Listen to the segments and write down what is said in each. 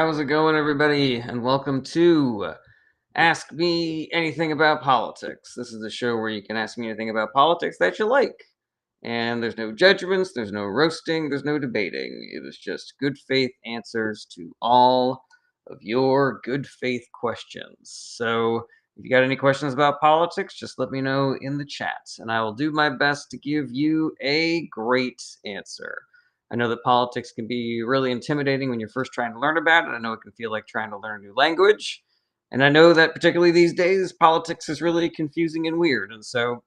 How's it going, everybody? And welcome to Ask Me Anything About Politics. This is the show where you can ask me anything about politics that you like. And there's no judgments, there's no roasting, there's no debating. It is just good faith answers to all of your good faith questions. So if you got any questions about politics, just let me know in the chat, and I will do my best to give you a great answer. I know that politics can be really intimidating when you're first trying to learn about it. I know it can feel like trying to learn a new language. And I know that particularly these days, politics is really confusing and weird. And so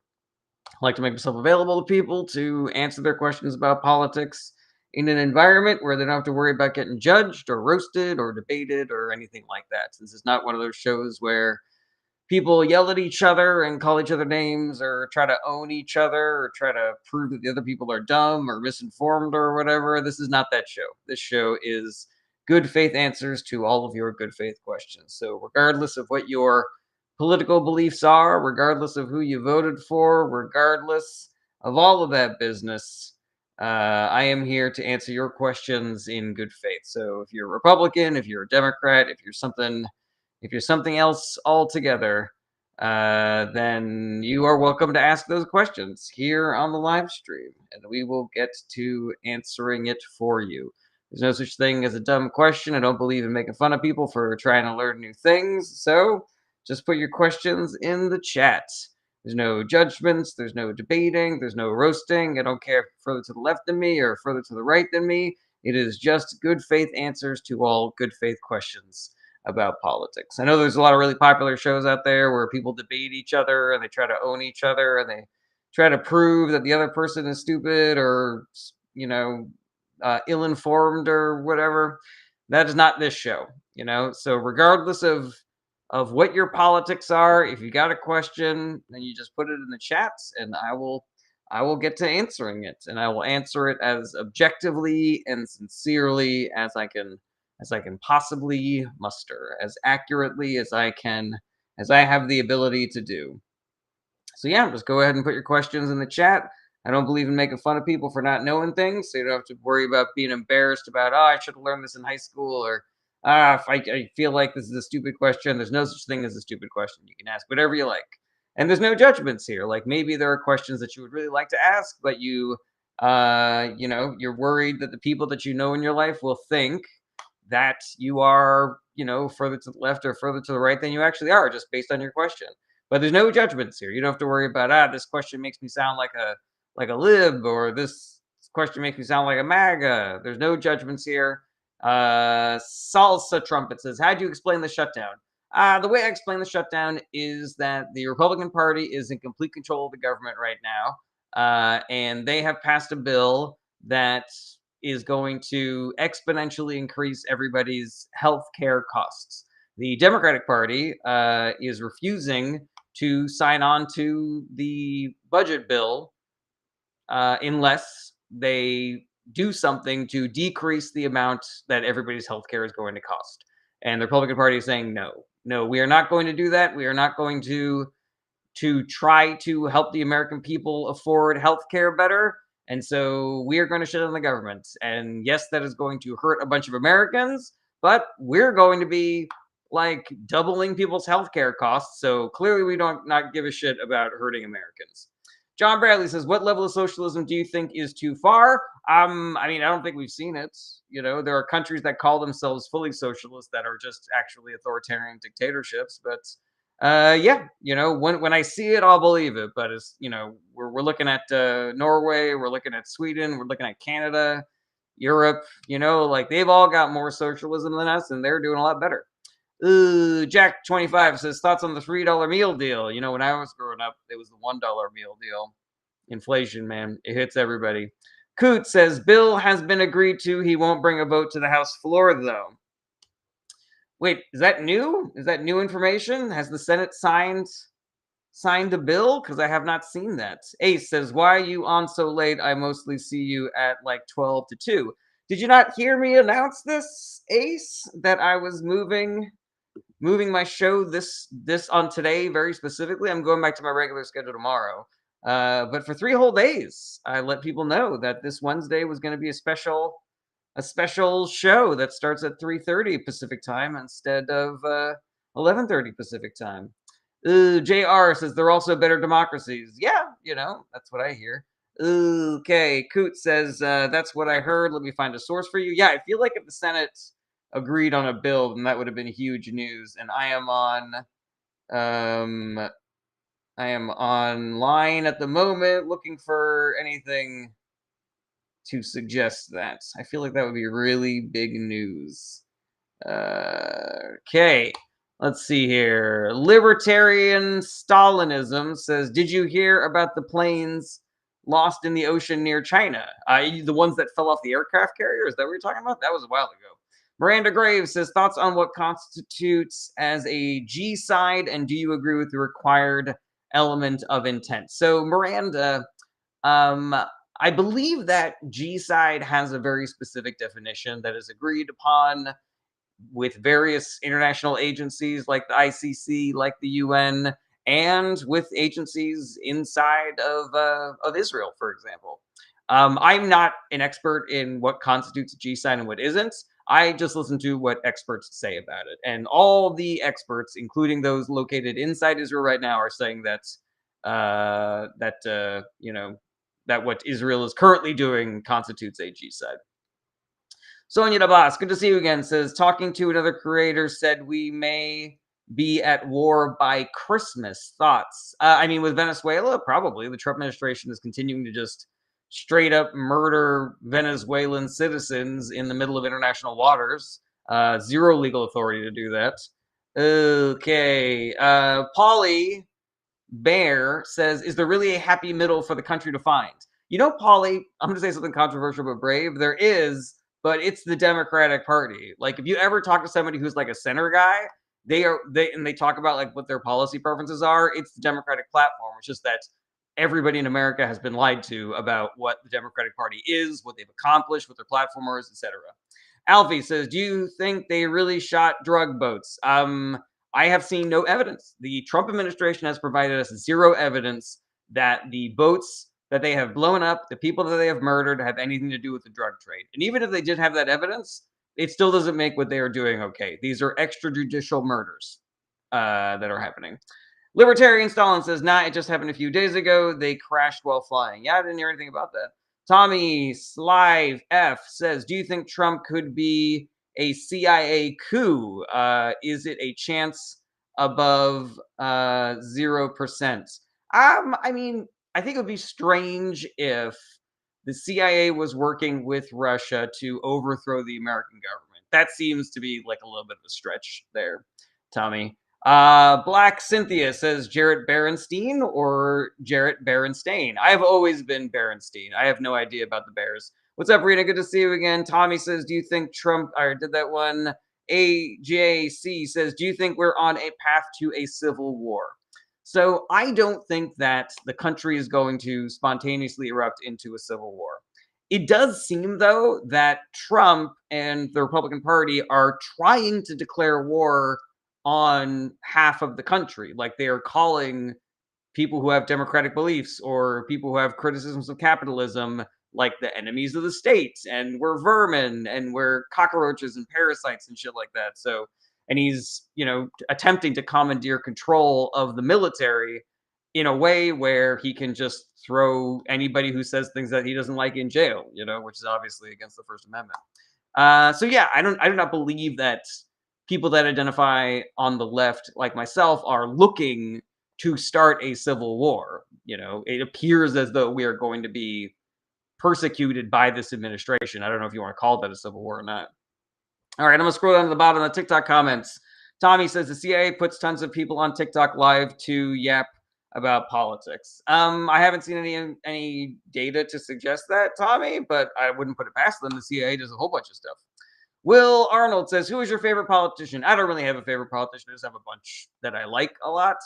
I like to make myself available to people to answer their questions about politics in an environment where they don't have to worry about getting judged or roasted or debated or anything like that. This is not one of those shows where people yell at each other and call each other names or try to own each other or try to prove that the other people are dumb or misinformed or whatever. This is not that show. This show is good faith answers to all of your good faith questions. So, regardless of what your political beliefs are, regardless of who you voted for, regardless of all of that business, I am here to answer your questions in good faith. So, if you're a Republican, if you're a Democrat, if you're something else altogether, then you are welcome to ask those questions here on the live stream, and we will get to answering it for you. There's no such thing as a dumb question. I don't believe in making fun of people for trying to learn new things. So just put your questions in the chat. There's no judgments, there's no debating, there's no roasting. I don't care if you're further to the left than me or further to the right than me. It is just good faith answers to all good faith questions about politics. I know there's a lot of really popular shows out there where people debate each other and they try to own each other and they try to prove that the other person is stupid or ill-informed or whatever. That is not this show, So regardless of what your politics are, if you got a question, then you just put it in the chats and I will get to answering it, and I will answer it as objectively and sincerely as I can possibly muster, as accurately as I have the ability to do. So yeah, just go ahead and put your questions in the chat. I don't believe in making fun of people for not knowing things, so you don't have to worry about being embarrassed about, I should have learned this in high school, or if I feel like this is a stupid question. There's no such thing as a stupid question. You can ask whatever you like. And there's no judgments here. Like maybe there are questions that you would really like to ask, but you're worried that the people that you know in your life will think that you are, further to the left or further to the right than you actually are, just based on your question. But there's no judgments here. You don't have to worry about this question makes me sound like a lib, or this question makes me sound like a MAGA. There's no judgments here. Salsa Trumpet says, how do you explain the shutdown? The way I explain the shutdown is that the Republican Party is in complete control of the government right now, and they have passed a bill that is going to exponentially increase everybody's health care costs. The Democratic Party is refusing to sign on to the budget bill unless they do something to decrease the amount that everybody's health care is going to cost. And the Republican Party is saying no, we are not going to do that. We are not going to try to help the American people afford health care better. And so we are going to shut down the government. And yes, that is going to hurt a bunch of Americans, but we're going to be like doubling people's health care costs. So clearly we don't not give a shit about hurting Americans. John Bradley says, what level of socialism do you think is too far? I don't think we've seen it. There are countries that call themselves fully socialist that are just actually authoritarian dictatorships. But yeah, when I see it, I'll believe it. But we're looking at Norway, we're looking at Sweden, we're looking at Canada, Europe. Like they've all got more socialism than us, and they're doing a lot better. Jack25 says, thoughts on the $3 meal deal? When I was growing up, it was the $1 meal deal. Inflation, man, it hits everybody. Coot says, bill has been agreed to. He won't bring a vote to the House floor, though. Wait, is that new? Is that new information? Has the Senate signed a bill? Because I have not seen that. Ace says, why are you on so late? I mostly see you at like 12 to 2. Did you not hear me announce this, Ace, that I was moving my show this on today very specifically? I'm going back to my regular schedule tomorrow. But for 3 whole days, I let people know that this Wednesday was going to be a special a special show that starts at 3:30 Pacific time instead of 11:30 Pacific time. JR says they're also better democracies. Yeah, that's what I hear. Okay, Coot says that's what I heard. Let me find a source for you. Yeah, I feel like if the Senate agreed on a bill, then that would have been huge news. And um I am online at the moment looking for anything to suggest that. I feel like that would be really big news. Okay, let's see here. Libertarian Stalinism says, "Did you hear about the planes lost in the ocean near China? The ones that fell off the aircraft carrier? Is that what you're talking about? That was a while ago." Miranda Graves says, "Thoughts on what constitutes as a G side, and do you agree with the required element of intent?" So, Miranda, um, I believe that G side has a very specific definition that is agreed upon with various international agencies like the ICC, like the UN, and with agencies inside of Israel, for example. I'm not an expert in what constitutes a G sign and what isn't. I just listen to what experts say about it, and all the experts, including those located inside Israel right now, are saying that that what Israel is currently doing constitutes a G side. Sonia Dabas, good to see you again, says talking to another creator said we may be at war by Christmas. Thoughts? I mean, with Venezuela, probably. The Trump administration is continuing to just straight up murder Venezuelan citizens in the middle of international waters. Zero legal authority to do that. Okay. Polly Bear says, "Is there really a happy middle for the country to find?" Polly, I'm going to say something controversial but brave. There is, but it's the Democratic Party. Like, if you ever talk to somebody who's like a center guy, they talk about like what their policy preferences are. It's the Democratic platform. It's just that everybody in America has been lied to about what the Democratic Party is, what they've accomplished, what their platform is, etc. Alfie says, "Do you think they really shot drug boats?" I have seen no evidence. The Trump administration has provided us zero evidence that the boats that they have blown up, the people that they have murdered, have anything to do with the drug trade. And even if they did have that evidence, it still doesn't make what they are doing okay. These are extrajudicial murders that are happening. Libertarian Stalin says, "Nah, it just happened a few days ago. They crashed while flying." Yeah, I didn't hear anything about that. Tommy Slive F says, "Do you think Trump could be a CIA coup? Is it a chance above 0%?" I mean, I think it would be strange if the CIA was working with Russia to overthrow the American government. That seems to be like a little bit of a stretch there, Tommy. Black Cynthia says Jarrett Berenstein or Jarrett Berenstain. I have always been Berenstein. I have no idea about the Bears. What's up, Rita? Good to see you again. Tommy says, "Do you think Trump?" I did that one. AJC says, "Do you think we're on a path to a civil war?" So I don't think that the country is going to spontaneously erupt into a civil war. It does seem, though, that Trump and the Republican Party are trying to declare war on half of the country. Like, they are calling people who have democratic beliefs or people who have criticisms of capitalism like the enemies of the state, and we're vermin and we're cockroaches and parasites and shit like that. So, and he's, attempting to commandeer control of the military in a way where he can just throw anybody who says things that he doesn't like in jail, which is obviously against the First Amendment. So yeah, I do not believe that people that identify on the left, like myself, are looking to start a civil war. It appears as though we are going to be persecuted by this administration. I don't know if you want to call that a civil war or not. All right, I'm gonna scroll down to the bottom of the TikTok comments. Tommy says the CIA puts tons of people on TikTok live to yap about politics. I haven't seen any data to suggest that, Tommy, but I wouldn't put it past them. The CIA does a whole bunch of stuff. Will Arnold says, "Who is your favorite politician?" I don't really have a favorite politician. I just have a bunch that I like a lot.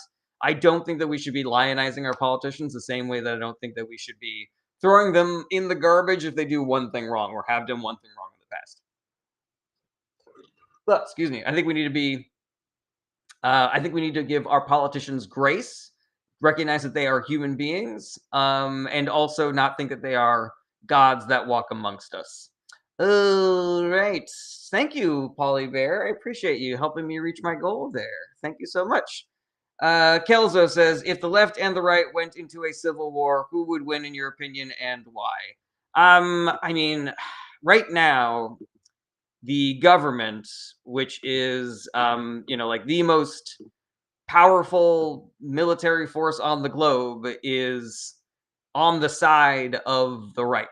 I don't think that we should be lionizing our politicians the same way that I don't think that we should be throwing them in the garbage if they do one thing wrong or have done one thing wrong in the past. But, excuse me. I think we need to give our politicians grace, recognize that they are human beings, and also not think that they are gods that walk amongst us. All right. Thank you, Polly Bear. I appreciate you helping me reach my goal there. Thank you so much. Kelzo says, if the left and the right went into a civil war, who would win in your opinion and why? I mean, right now, the government, which is, like the most powerful military force on the globe, is on the side of the right.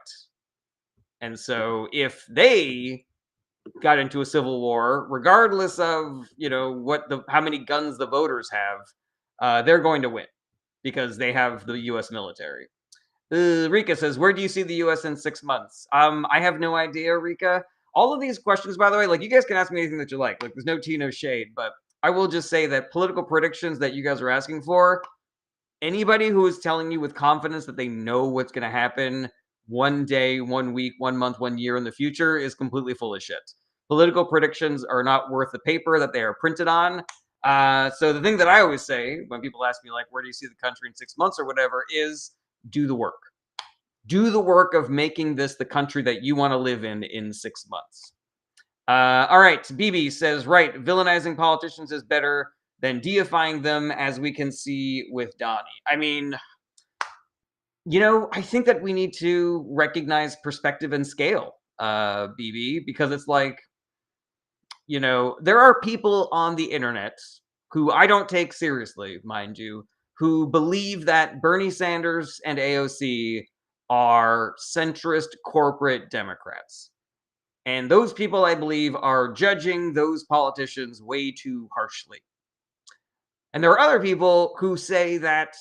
And so if they got into a civil war, regardless of how many guns the voters have, they're going to win because they have the U.S. military. Rika says, "Where do you see the U.S. in 6 months?" I have no idea, Rika. All of these questions, by the way, like you guys can ask me anything that you like. Like, there's no tea, no shade, but I will just say that political predictions that you guys are asking for, anybody who is telling you with confidence that they know what's going to happen one day, 1 week, 1 month, 1 year in the future is completely full of shit. Political predictions are not worth the paper that they are printed on. So the thing that I always say when people ask me, like, where do you see the country in 6 months or whatever, is do the work. Do the work of making this the country that you want to live in 6 months. All right, BB says, right, villainizing politicians is better than deifying them, as we can see with Donnie. I mean, I think that we need to recognize perspective and scale, BB, because it's like, there are people on the internet who I don't take seriously, mind you, who believe that Bernie Sanders and AOC are centrist corporate Democrats. And those people, I believe, are judging those politicians way too harshly. And there are other people who say that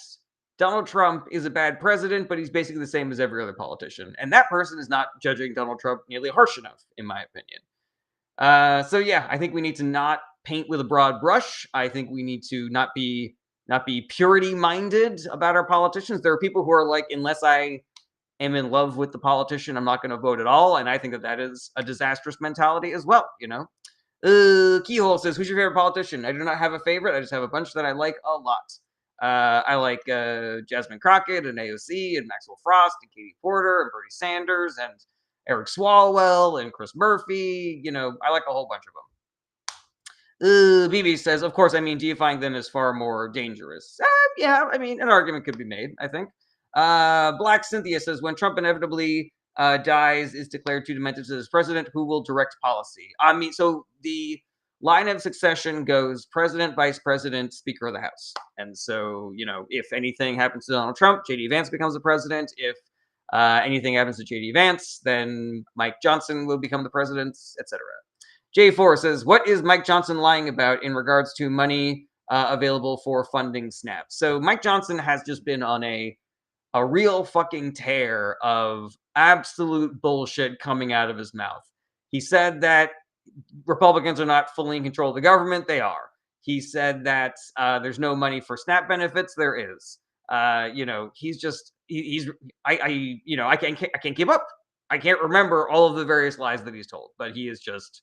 Donald Trump is a bad president, but he's basically the same as every other politician. And that person is not judging Donald Trump nearly harsh enough, in my opinion. So yeah, I think we need to not paint with a broad brush. I think we need to not be purity minded about our politicians. There are people who are like, unless I am in love with the politician, I'm not going to vote at all. And I think that that is a disastrous mentality as well, Keyhole says, who's your favorite politician? I do not have a favorite. I just have a bunch that I like a lot. I like Jasmine Crockett and AOC and Maxwell Frost and Katie Porter and Bernie Sanders and Eric Swalwell and Chris Murphy. I like a whole bunch of them. BB says, of course, I mean, deifying them is far more dangerous. Yeah, I mean, an argument could be made, I think. Black Cynthia says, when Trump inevitably dies, is declared too demented as president, who will direct policy? I mean, so the line of succession goes president, vice president, speaker of the house. And so, if anything happens to Donald Trump, JD Vance becomes the president. If anything happens to JD Vance, then Mike Johnson will become the president, etc. J4 says, what is Mike Johnson lying about in regards to money available for funding SNAP? So Mike Johnson has just been on a real fucking tear of absolute bullshit coming out of his mouth. He said that Republicans are not fully in control of the government. They are. He said that there's no money for SNAP benefits. There is. He's just I can't keep up. I can't remember all of the various lies that he's told, but he is just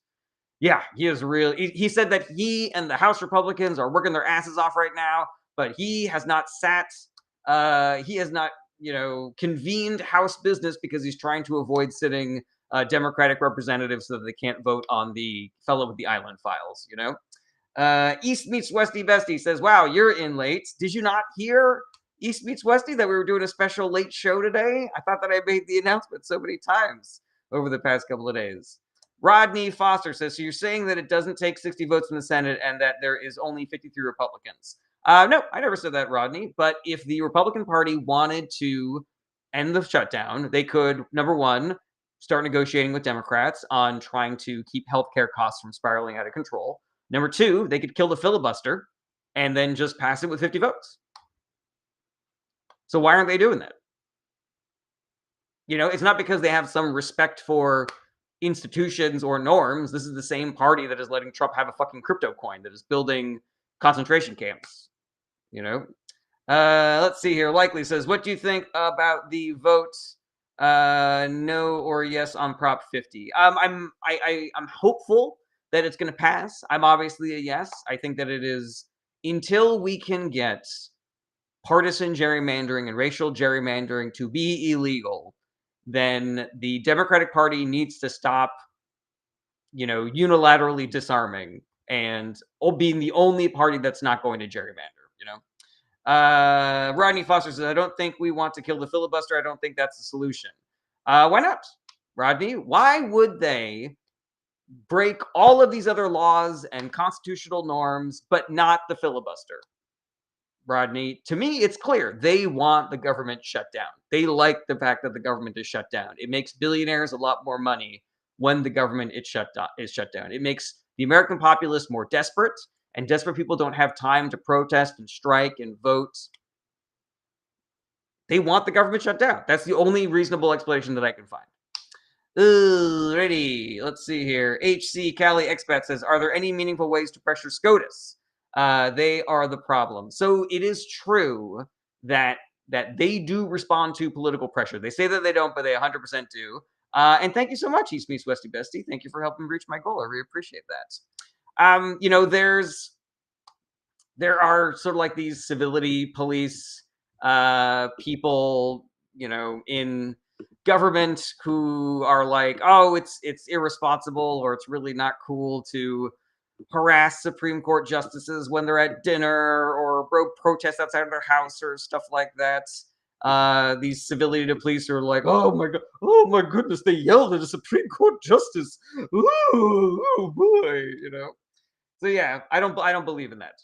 he is real. He said that he and the House Republicans are working their asses off right now, but he has not sat. He has not convened House business because he's trying to avoid sitting Democratic representatives so that they can't vote on the fellow with the island files. East Meets Westy Bestie says, wow, you're in late. Did you not hear, East Meets Westy, that we were doing a special late show today? I thought that I made the announcement so many times over the past couple of days. Rodney Foster says, so you're saying that it doesn't take 60 votes in the Senate and that there is only 53 Republicans? No, I never said that, Rodney. But if the Republican Party wanted to end the shutdown, they could, number one, start negotiating with Democrats on trying to keep healthcare costs from spiraling out of control. Number two, they could kill the filibuster and then just pass it with 50 votes. So why aren't they doing that? It's not because they have some respect for institutions or norms. This is the same party that is letting Trump have a fucking crypto coin, that is building concentration camps. Let's see here. Likely says, what do you think about the vote no or yes on Prop 50? I'm hopeful that it's going to pass. I'm obviously a yes. I think that it is, until we can get partisan gerrymandering and racial gerrymandering to be illegal, then the Democratic Party needs to stop, unilaterally disarming and being the only party that's not going to gerrymander, Rodney Foster says, I don't think we want to kill the filibuster. I don't think that's the solution. Why not, Rodney? Why would they break all of these other laws and constitutional norms, but not the filibuster? Rodney, to me, it's clear. They want the government shut down. They like the fact that the government is shut down. It makes billionaires a lot more money when the government is shut down. It makes the American populace more desperate, and desperate people don't have time to protest and strike and vote. They want the government shut down. That's the only reasonable explanation that I can find. Ready. Let's see here. HC Cali Expat says, are there any meaningful ways to pressure SCOTUS? They are the problem. So it is true that they do respond to political pressure. They say that they don't, but they 100% do. And thank you so much, East Meets Westy Bestie. Thank you for helping reach my goal. I really appreciate that. There are sort of like these civility police people, in government who are like, oh, it's irresponsible, or it's really not cool to harass Supreme Court justices when they're at dinner or protest outside of their house or stuff like that. These civility police are like, oh my goodness, they yelled at a Supreme Court justice. Ooh, oh boy, So yeah, I don't believe in that.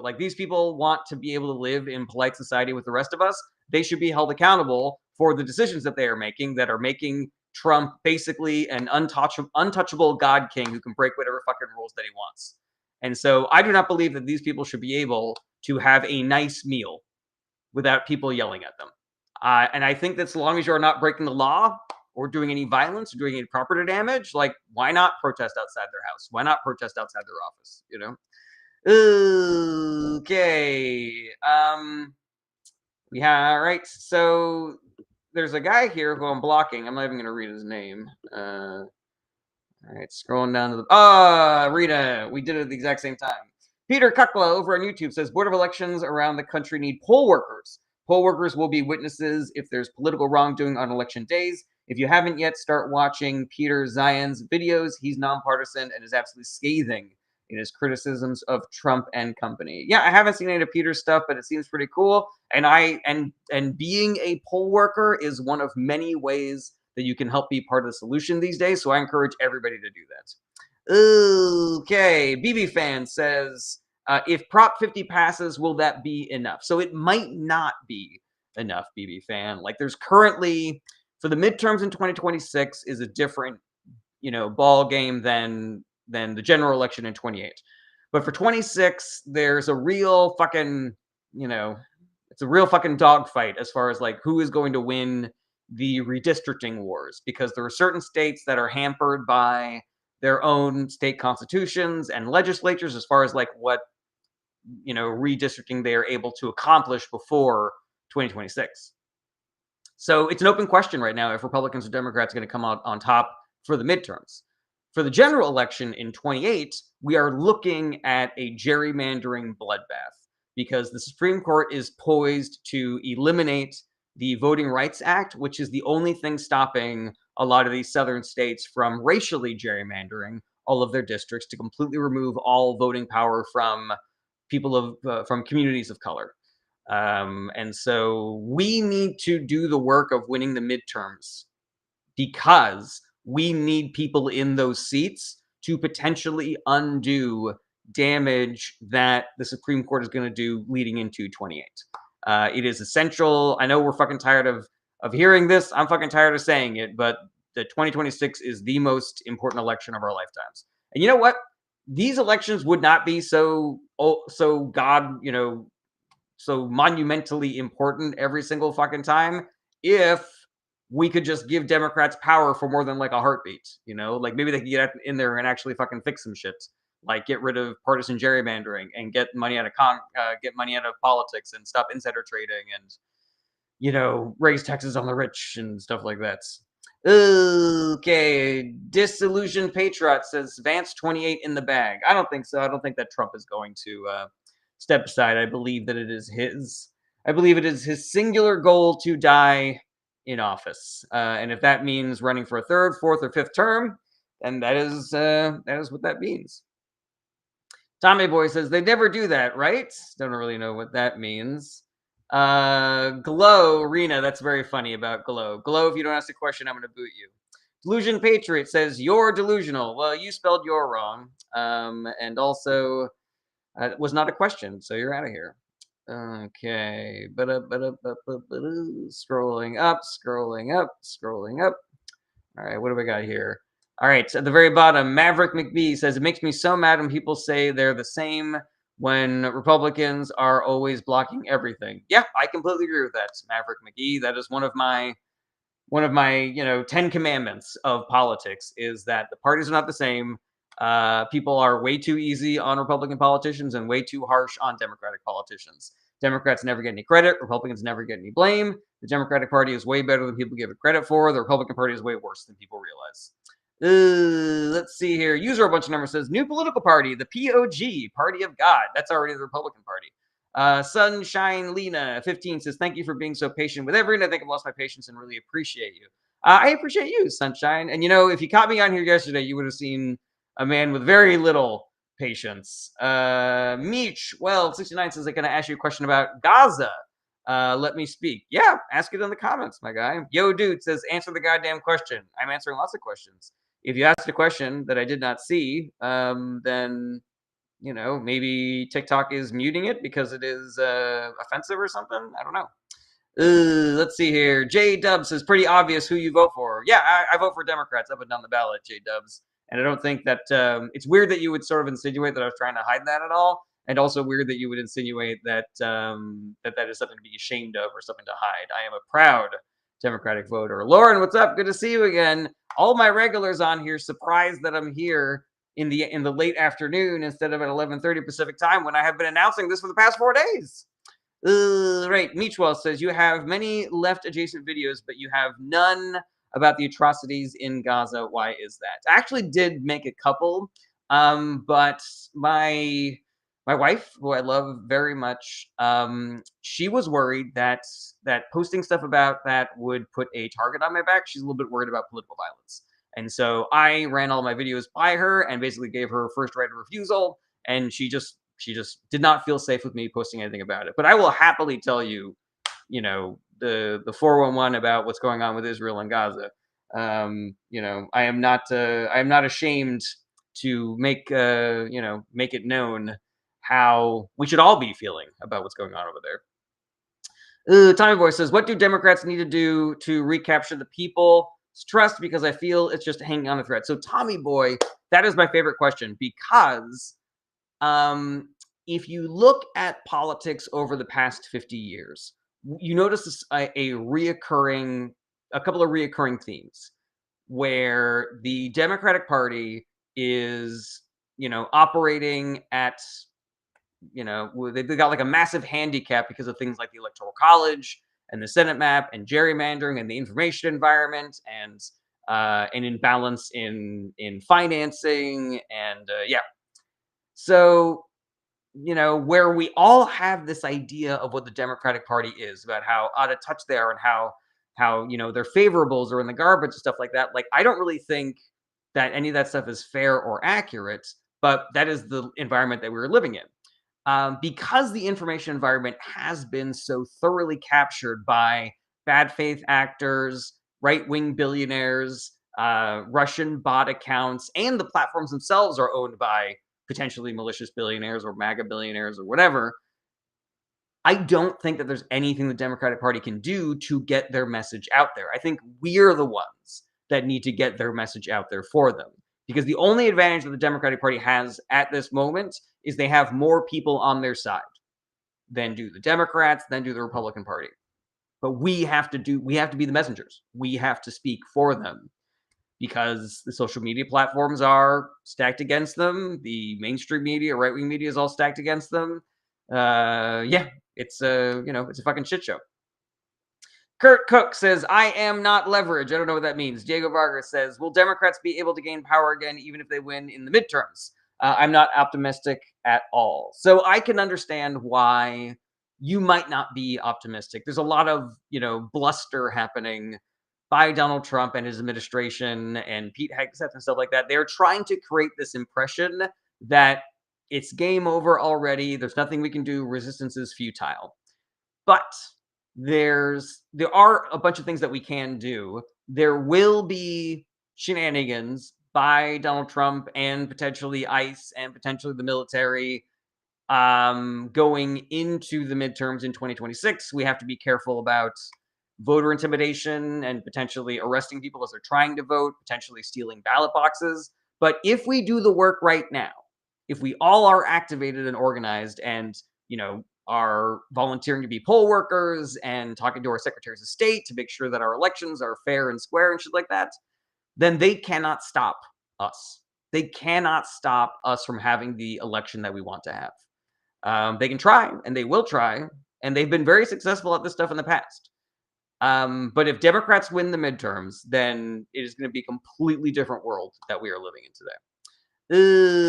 Like, these people want to be able to live in polite society with the rest of us. They should be held accountable for the decisions that they are making Trump basically an untouchable God king who can break whatever fucking rules that he wants. And so I do not believe that these people should be able to have a nice meal without people yelling at them. And I think that so long as you're not breaking the law or doing any violence or doing any property damage, like, why not protest outside their house? Why not protest outside their office? Okay. Yeah, all right. So there's a guy here who I'm blocking. I'm not even going to read his name. All right, scrolling down to the... Rita, we did it at the exact same time. Peter Kukla over on YouTube says, Board of Elections around the country need poll workers. Poll workers will be witnesses if there's political wrongdoing on election days. If you haven't yet, start watching Peter Zion's videos. He's nonpartisan and is absolutely scathing in his criticisms of Trump and company. Yeah, I haven't seen any of Peter's stuff, but it seems pretty cool. And being a poll worker is one of many ways that you can help be part of the solution these days. So I encourage everybody to do that. Okay, BB Fan says, if Prop 50 passes, will that be enough? So it might not be enough, BB Fan. Like, there's currently, for the midterms in 2026 is a different, ball game than the general election in 28. But for 26, there's a real fucking, it's a real fucking dogfight as far as like who is going to win the redistricting wars, because there are certain states that are hampered by their own state constitutions and legislatures as far as like what redistricting they are able to accomplish before 2026. So it's an open question right now if Republicans or Democrats are going to come out on top for the midterms. For the general election in 28, we are looking at a gerrymandering bloodbath, because the Supreme Court is poised to eliminate the Voting Rights Act, which is the only thing stopping a lot of these southern states from racially gerrymandering all of their districts, to completely remove all voting power from people from communities of color. And so we need to do the work of winning the midterms, because we need people in those seats to potentially undo damage that the Supreme Court is going to do leading into 28. It is essential. I know we're fucking tired of hearing this. I'm fucking tired of saying it, but the 2026 is the most important election of our lifetimes. And you know what? These elections would not be so monumentally important every single fucking time if we could just give Democrats power for more than like a heartbeat. Like, maybe they could get in there and actually fucking fix some shit, like get rid of partisan gerrymandering and get money out of politics and stop insider trading and raise taxes on the rich and stuff like that. Okay, Disillusioned Patriot says Vance 28 in the bag. I don't think so. I don't think that Trump is going to step aside. I believe it is his singular goal to die in office. And if that means running for a third, fourth, or fifth term, then that is what that means. Tommy Boy says they never do that, right? Don't really know what that means. Glow, Rena, that's very funny about Glow. Glow, if you don't ask the question, I'm going to boot you. Delusion Patriot says you're delusional. Well, you spelled "you're" wrong, and also it was not a question, so you're out of here. Okay, scrolling up, scrolling up, scrolling up. All right, what do we got here? All right, so at the very bottom, Maverick McBee says it makes me so mad when people say they're the same when Republicans are always blocking everything. Yeah, I completely agree with that, Maverick McGee. That is one of my 10 commandments of politics is that the parties are not the same. People are way too easy on Republican politicians and way too harsh on Democratic politicians. Democrats never get any credit. Republicans never get any blame. The Democratic Party is way better than people give it credit for. The Republican Party is way worse than people realize. Let's see here. User a bunch of numbers says new political party, the POG, Party of God. That's already the Republican Party. Sunshine Lena 15 says, thank you for being so patient with everyone. I think I've lost my patience and really appreciate you. I appreciate you, Sunshine. And if you caught me on here yesterday, you would have seen a man with very little patience. Meech, well, 69 says, I'm going to ask you a question about Gaza. Let me speak. Yeah, ask it in the comments, my guy. Yo, dude says, answer the goddamn question. I'm answering lots of questions. If you asked a question that I did not see, then maybe TikTok is muting it because it is offensive or something. I don't know. Let's see here. J Dubs says pretty obvious who you vote for. Yeah, I vote for Democrats up and down the ballot, J Dubs. And I don't think that it's weird that you would sort of insinuate that I was trying to hide that at all. And also weird that you would insinuate that that is something to be ashamed of or something to hide. I am a proud Democratic voter. Lauren, what's up? Good to see you again. All my regulars on here surprised that I'm here in the late afternoon instead of at 11:30 Pacific time when I have been announcing this for the past 4 days. Right. Meachwell says you have many left adjacent videos, but you have none about the atrocities in Gaza. Why is that? I actually did make a couple, but my wife, who I love very much, she was worried that posting stuff about that would put a target on my back. She's a little bit worried about political violence. And so I ran all my videos by her and basically gave her first right of refusal. And she just did not feel safe with me posting anything about it. But I will happily tell you, the 411 about what's going on with Israel and Gaza. I am not ashamed to make it known how we should all be feeling about what's going on over there. Tommy Boy says, what do Democrats need to do to recapture the people's trust? Because I feel it's just hanging on a thread. So Tommy Boy, that is my favorite question because if you look at politics over the past 50 years, you notice a couple of reoccurring themes where the Democratic Party is, operating at, they've got like a massive handicap because of things like the Electoral College and the Senate map and gerrymandering and the information environment and an imbalance in financing and so where we all have this idea of what the Democratic Party is, about how out of touch they are and how their favorables are in the garbage and stuff like that. Like, I don't really think that any of that stuff is fair or accurate, but that is the environment that we were living in. Because the information environment has been so thoroughly captured by bad faith actors, right-wing billionaires, Russian bot accounts, and the platforms themselves are owned by potentially malicious billionaires or MAGA billionaires or whatever. I don't think that there's anything the Democratic Party can do to get their message out there. I think we're the ones that need to get their message out there for them. Because the only advantage that the Democratic Party has at this moment is they have more people on their side than do the Democrats, than do the Republican Party. But we have to be the messengers. We have to speak for them because the social media platforms are stacked against them. The mainstream media, right-wing media is all stacked against them. It's a fucking shit show. Kurt Cook says, I am not leverage. I don't know what that means. Diego Vargas says, will Democrats be able to gain power again even if they win in the midterms? I'm not optimistic at all. So I can understand why you might not be optimistic. There's a lot of, bluster happening by Donald Trump and his administration and Pete Hegseth and stuff like that. They're trying to create this impression that it's game over already. There's nothing we can do. Resistance is futile. But there are a bunch of things that we can do. There will be shenanigans by Donald Trump and potentially ICE and potentially the military going into the midterms in 2026. We have to be careful about voter intimidation and potentially arresting people as they're trying to vote, potentially stealing ballot boxes. But if we do the work right now, if we all are activated and organized and, are volunteering to be poll workers and talking to our secretaries of state to make sure that our elections are fair and square and shit like that, then they cannot stop us. They cannot stop us from having the election that we want to have. They can try, and they will try, and they've been very successful at this stuff in the past. But if Democrats win the midterms, then it is going to be a completely different world that we are living in today.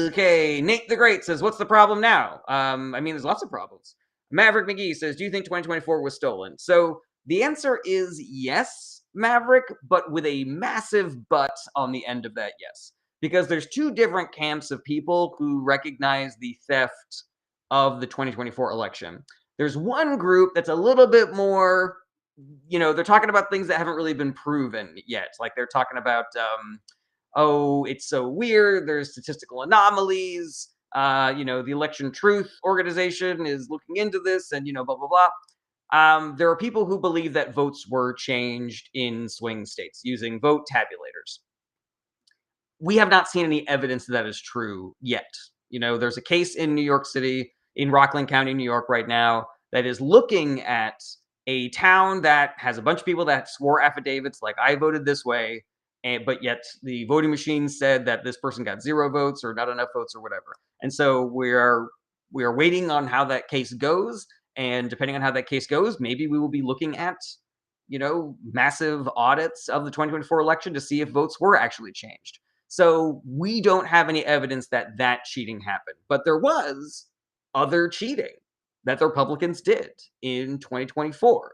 Okay, Nate the Great says, what's the problem now? There's lots of problems. Maverick McGee says, do you think 2024 was stolen? So the answer is yes, Maverick, but with a massive but on the end of that yes. Because there's two different camps of people who recognize the theft of the 2024 election. There's one group that's a little bit more, they're talking about things that haven't really been proven yet. Like they're talking about, it's so weird, there's statistical anomalies. The Election Truth Organization is looking into this and, blah, blah, blah. There are people who believe that votes were changed in swing states using vote tabulators. We have not seen any evidence that is true yet. There's a case in New York City, in Rockland County, New York right now, that is looking at a town that has a bunch of people that swore affidavits like, I voted this way, but yet the voting machine said that this person got 0 votes or not enough votes or whatever. And so we are waiting on how that case goes. And depending on how that case goes, maybe we will be looking at, massive audits of the 2024 election to see if votes were actually changed. So we don't have any evidence that cheating happened. But there was other cheating that the Republicans did in 2024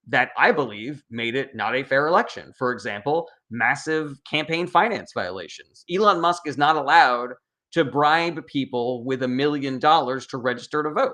that I believe made it not a fair election. For example, massive campaign finance violations. Elon Musk is not allowed to bribe people with $1 million to register to vote.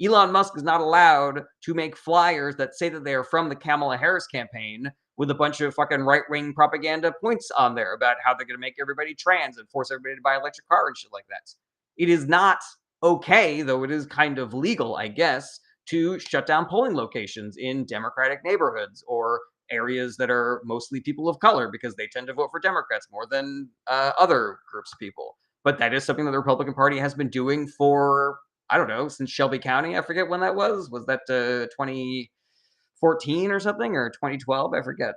Elon Musk is not allowed to make flyers that say that they are from the Kamala Harris campaign with a bunch of fucking right-wing propaganda points on there about how they're going to make everybody trans and force everybody to buy an electric car and shit like that. It is not okay, though it is kind of legal, I guess, to shut down polling locations in Democratic neighborhoods or areas that are mostly people of color because they tend to vote for Democrats more than other groups of people. But that is something that the Republican Party has been doing for, I don't know, since Shelby County. I forget when that was. Was that 2014 or something, or 2012? I forget.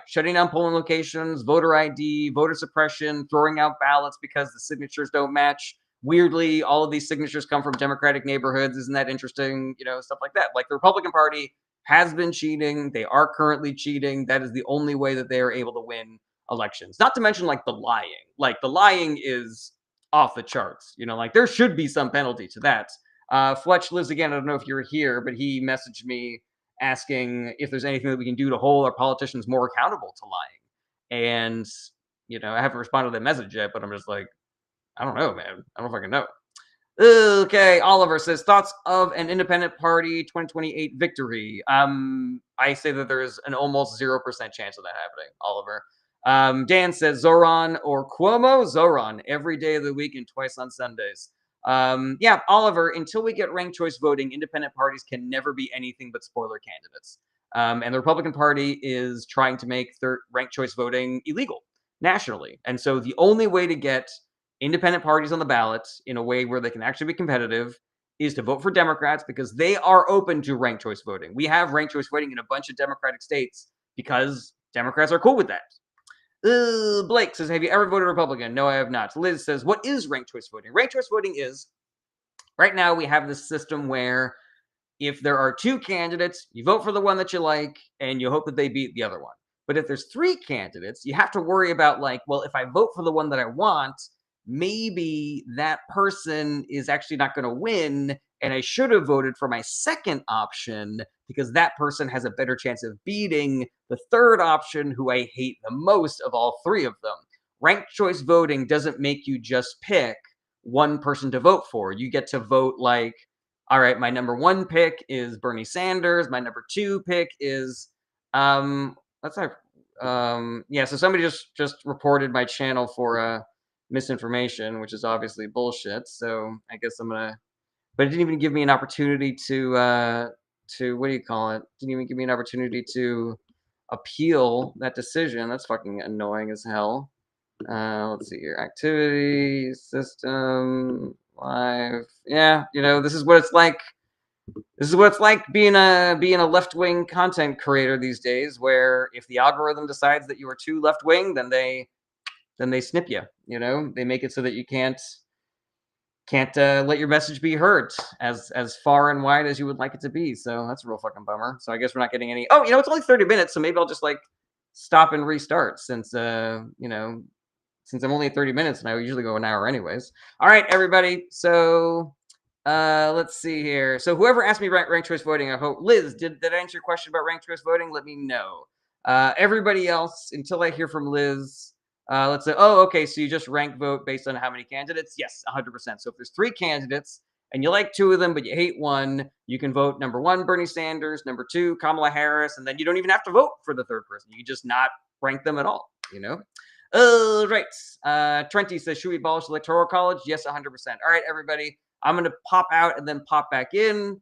Shutting down polling locations, voter ID, voter suppression, throwing out ballots because the signatures don't match. Weirdly, all of these signatures come from Democratic neighborhoods. Isn't that interesting? Stuff like that. Like the Republican Party has been cheating. They are currently cheating. That is the only way that they are able to win elections. Not to mention like the lying. Like the lying is off the charts. Like there should be some penalty to that. Fletch lives again. I don't know if you're here, but he messaged me asking if there's anything that we can do to hold our politicians more accountable to lying. And, I haven't responded to that message yet, but I'm just like, I don't know, man. I don't fucking know. Okay, Oliver says, thoughts of an independent party 2028 victory. I say that there is an almost 0% chance of that happening, Oliver. Dan says, Zoran or Cuomo? Zoran, every day of the week and twice on Sundays. Oliver, until we get ranked choice voting, independent parties can never be anything but spoiler candidates. And the Republican Party is trying to make ranked choice voting illegal nationally. And so the only way to get independent parties on the ballot in a way where they can actually be competitive is to vote for Democrats because they are open to ranked choice voting. We have ranked choice voting in a bunch of Democratic states because Democrats are cool with that. Blake says, have you ever voted Republican? No, I have not. Liz says, what is ranked choice voting? Ranked choice voting is, right now we have this system where if there are 2 candidates, you vote for the one that you like and you hope that they beat the other one. But if there's 3 candidates, you have to worry about like, well, if I vote for the one that I want, maybe that person is actually not going to win, and I should have voted for my second option because that person has a better chance of beating the third option, who I hate the most of all three of them. Ranked choice voting doesn't make you just pick one person to vote for. You get to vote like, all right, my number one pick is Bernie Sanders. My number two pick is let's not yeah, so somebody just reported my channel for misinformation, which is obviously bullshit. So I guess I'm gonna, but it didn't even give me an opportunity to what do you call it? Didn't even give me an opportunity to appeal that decision. That's fucking annoying as hell. Let's see here. Activity, system, live. Yeah, this is what it's like. This is what it's like being a left-wing content creator these days, where if the algorithm decides that you are too left-wing, then they snip you. They make it so that you can't let your message be heard as far and wide as you would like it to be. So that's a real fucking bummer. So I guess we're not getting any. Oh, it's only 30 minutes, so maybe I'll just like stop and restart since since I'm only at 30 minutes and I usually go an hour anyways. All right, everybody. So let's see here. So whoever asked me ranked choice voting, I hope Liz did I answer your question about ranked choice voting? Let me know. Everybody else, until I hear from Liz, let's say, oh, okay, so you just rank vote based on how many candidates? Yes, 100%. So if there's 3 candidates and you like 2 of them, but you hate one, you can vote number 1, Bernie Sanders, number 2, Kamala Harris, and then you don't even have to vote for the third person. You can just not rank them at all, Right. Trenty says, should we abolish electoral college? Yes, 100%. All right, everybody. I'm going to pop out and then pop back in.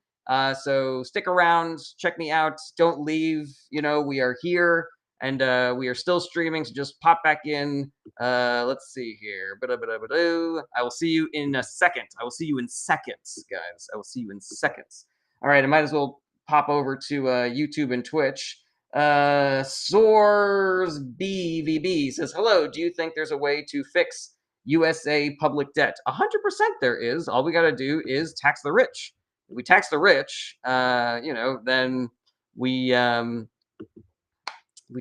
So stick around, check me out. Don't leave. We are here and we are still streaming. So just pop back in. Let's see here. I will see you in a second. I will see you in seconds, guys. I will see you in seconds. All right. I might as well pop over to YouTube and Twitch. Soars BVB says, hello, do you think there's a way to fix USA public debt? 100% there is. All we got to do is tax the rich. If we tax the rich, then we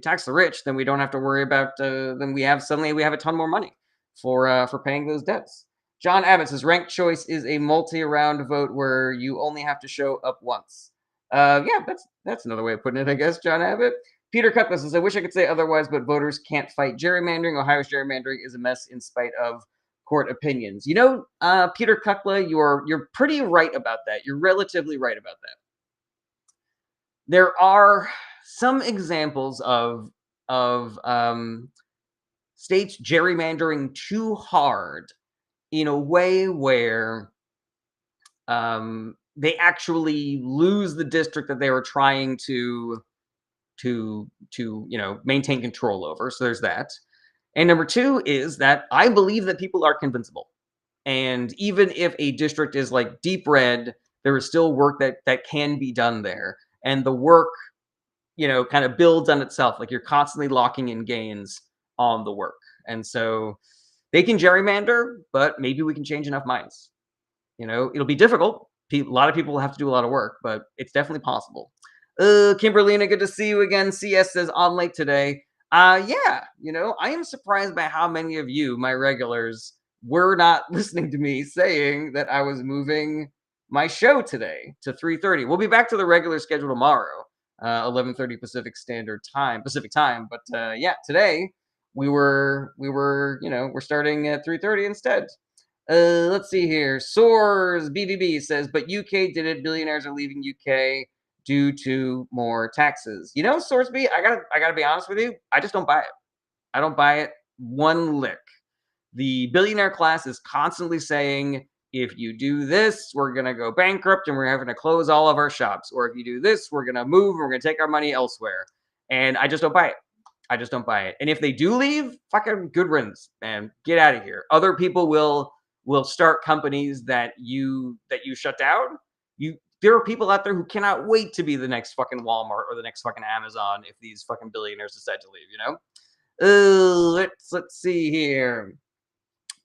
tax the rich, then we don't have to worry about, then we have a ton more money for paying those debts. John Abbott says, ranked choice is a multi-round vote where you only have to show up once. Yeah, that's another way of putting it, I guess, John Abbott. Peter Cutlass says, I wish I could say otherwise, but voters can't fight gerrymandering. Ohio's gerrymandering is a mess in spite of court opinions. Peter Cutlass, you're pretty right about that. You're relatively right about that. There are some examples of states gerrymandering too hard in a way where they actually lose the district that they were trying to maintain control over. So there's that. And number 2 is that I believe that people are convincible. And even if a district is like deep red, there is still work that can be done there. And the work, kind of builds on itself. Like you're constantly locking in gains on the work. And so they can gerrymander, but maybe we can change enough minds. It'll be difficult. A lot of people will have to do a lot of work, but it's definitely possible. Kimberlina, good to see you again. CS says, on late today. Yeah, I am surprised by how many of you, my regulars, were not listening to me saying that I was moving my show today to 3:30. We'll be back to the regular schedule tomorrow, 11:30 Pacific time. But yeah, today we're starting at 3:30 instead. Let's see here. Soars BBB says, but UK did it. Billionaires are leaving UK due to more taxes. Soars B, I gotta be honest with you. I just don't buy it. I don't buy it one lick. The billionaire class is constantly saying, if you do this, we're going to go bankrupt and we're having to close all of our shops. Or if you do this, we're going to move and we're going to take our money elsewhere. And I just don't buy it. I just don't buy it. And if they do leave, fucking good riddance, man. Get out of here. Other people will start companies that you shut down. There are people out there who cannot wait to be the next fucking Walmart or the next fucking Amazon if these fucking billionaires decide to leave, Let's see here.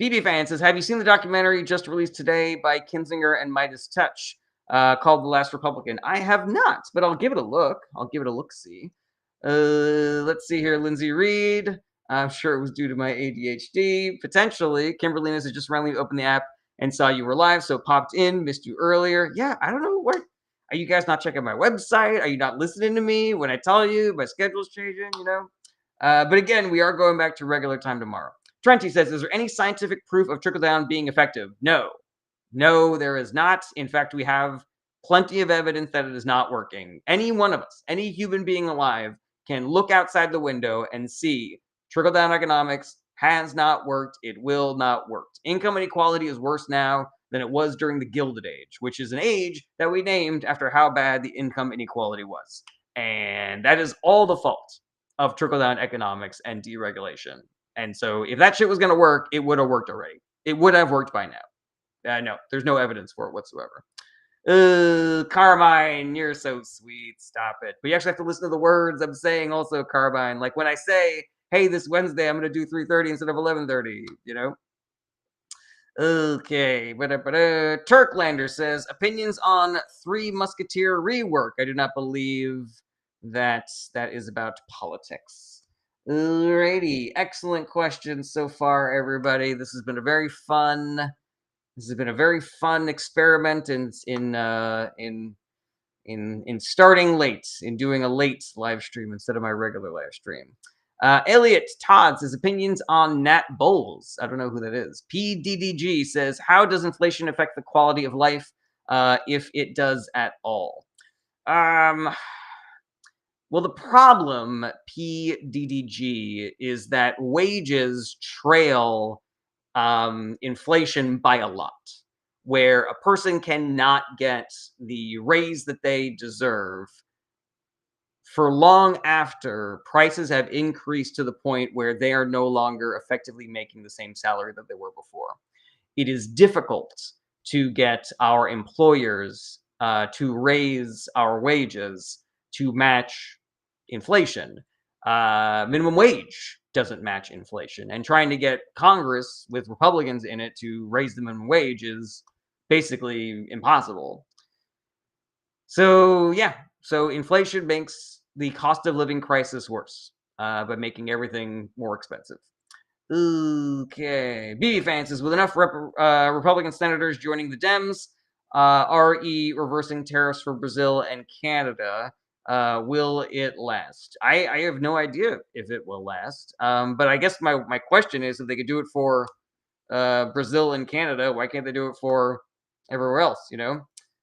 BB Fan says, have you seen the documentary just released today by Kinzinger and Midas Touch called The Last Republican? I have not, but I'll give it a look. I'll give it a look-see. Let's see here. Lindsay Reed. I'm sure it was due to my ADHD. Potentially, Kimberly has just randomly opened the app and saw you were live, so popped in, missed you earlier. Yeah, I don't know what. Are you guys not checking my website? Are you not listening to me when I tell you my schedule's changing? But again, we are going back to regular time tomorrow. Trenty says, "Is there any scientific proof of trickle down being effective?" No, no, there is not. In fact, we have plenty of evidence that it is not working. Any one of us, any human being alive, can look outside the window and see trickle down economics has not worked. It will not work. Income inequality is worse now than it was during the Gilded Age, which is an age that we named after how bad the income inequality was. And that is all the fault of trickle down economics and deregulation. And so if that shit was going to work, it would have worked already. It would have worked by now. No, there's no evidence for it whatsoever. Carmine, you're so sweet. Stop it. But you actually have to listen to the words I'm saying also, Carmine. Like when I say, hey, this Wednesday I'm going to do 3:30 instead of 11:30, Okay. Turklander says, opinions on Three Musketeer rework. I do not believe that is about politics. Alrighty. Excellent questions so far, everybody. This has been a very fun experiment in starting late, in doing a late live stream instead of my regular live stream. Elliot Todd says opinions on Nat Bowles. I don't know who that is. PDDG says, how does inflation affect the quality of life, if it does at all? Well, the problem, PDDG, is that wages trail inflation by a lot, where a person cannot get the raise that they deserve for long after prices have increased to the point where they are no longer effectively making the same salary that they were before. It is difficult to get our employers to raise our wages to match inflation. Minimum wage doesn't match inflation, and trying to get Congress with Republicans in it to raise the minimum wage is basically impossible. So yeah, so inflation makes the cost of living crisis worse by making everything more expensive. Okay, BB Fancies, with enough Republican senators joining the Dems, RE reversing tariffs for Brazil and Canada. Will it last? I have no idea if it will last. But I guess my question is, if they could do it for Brazil and Canada, why can't they do it for everywhere else?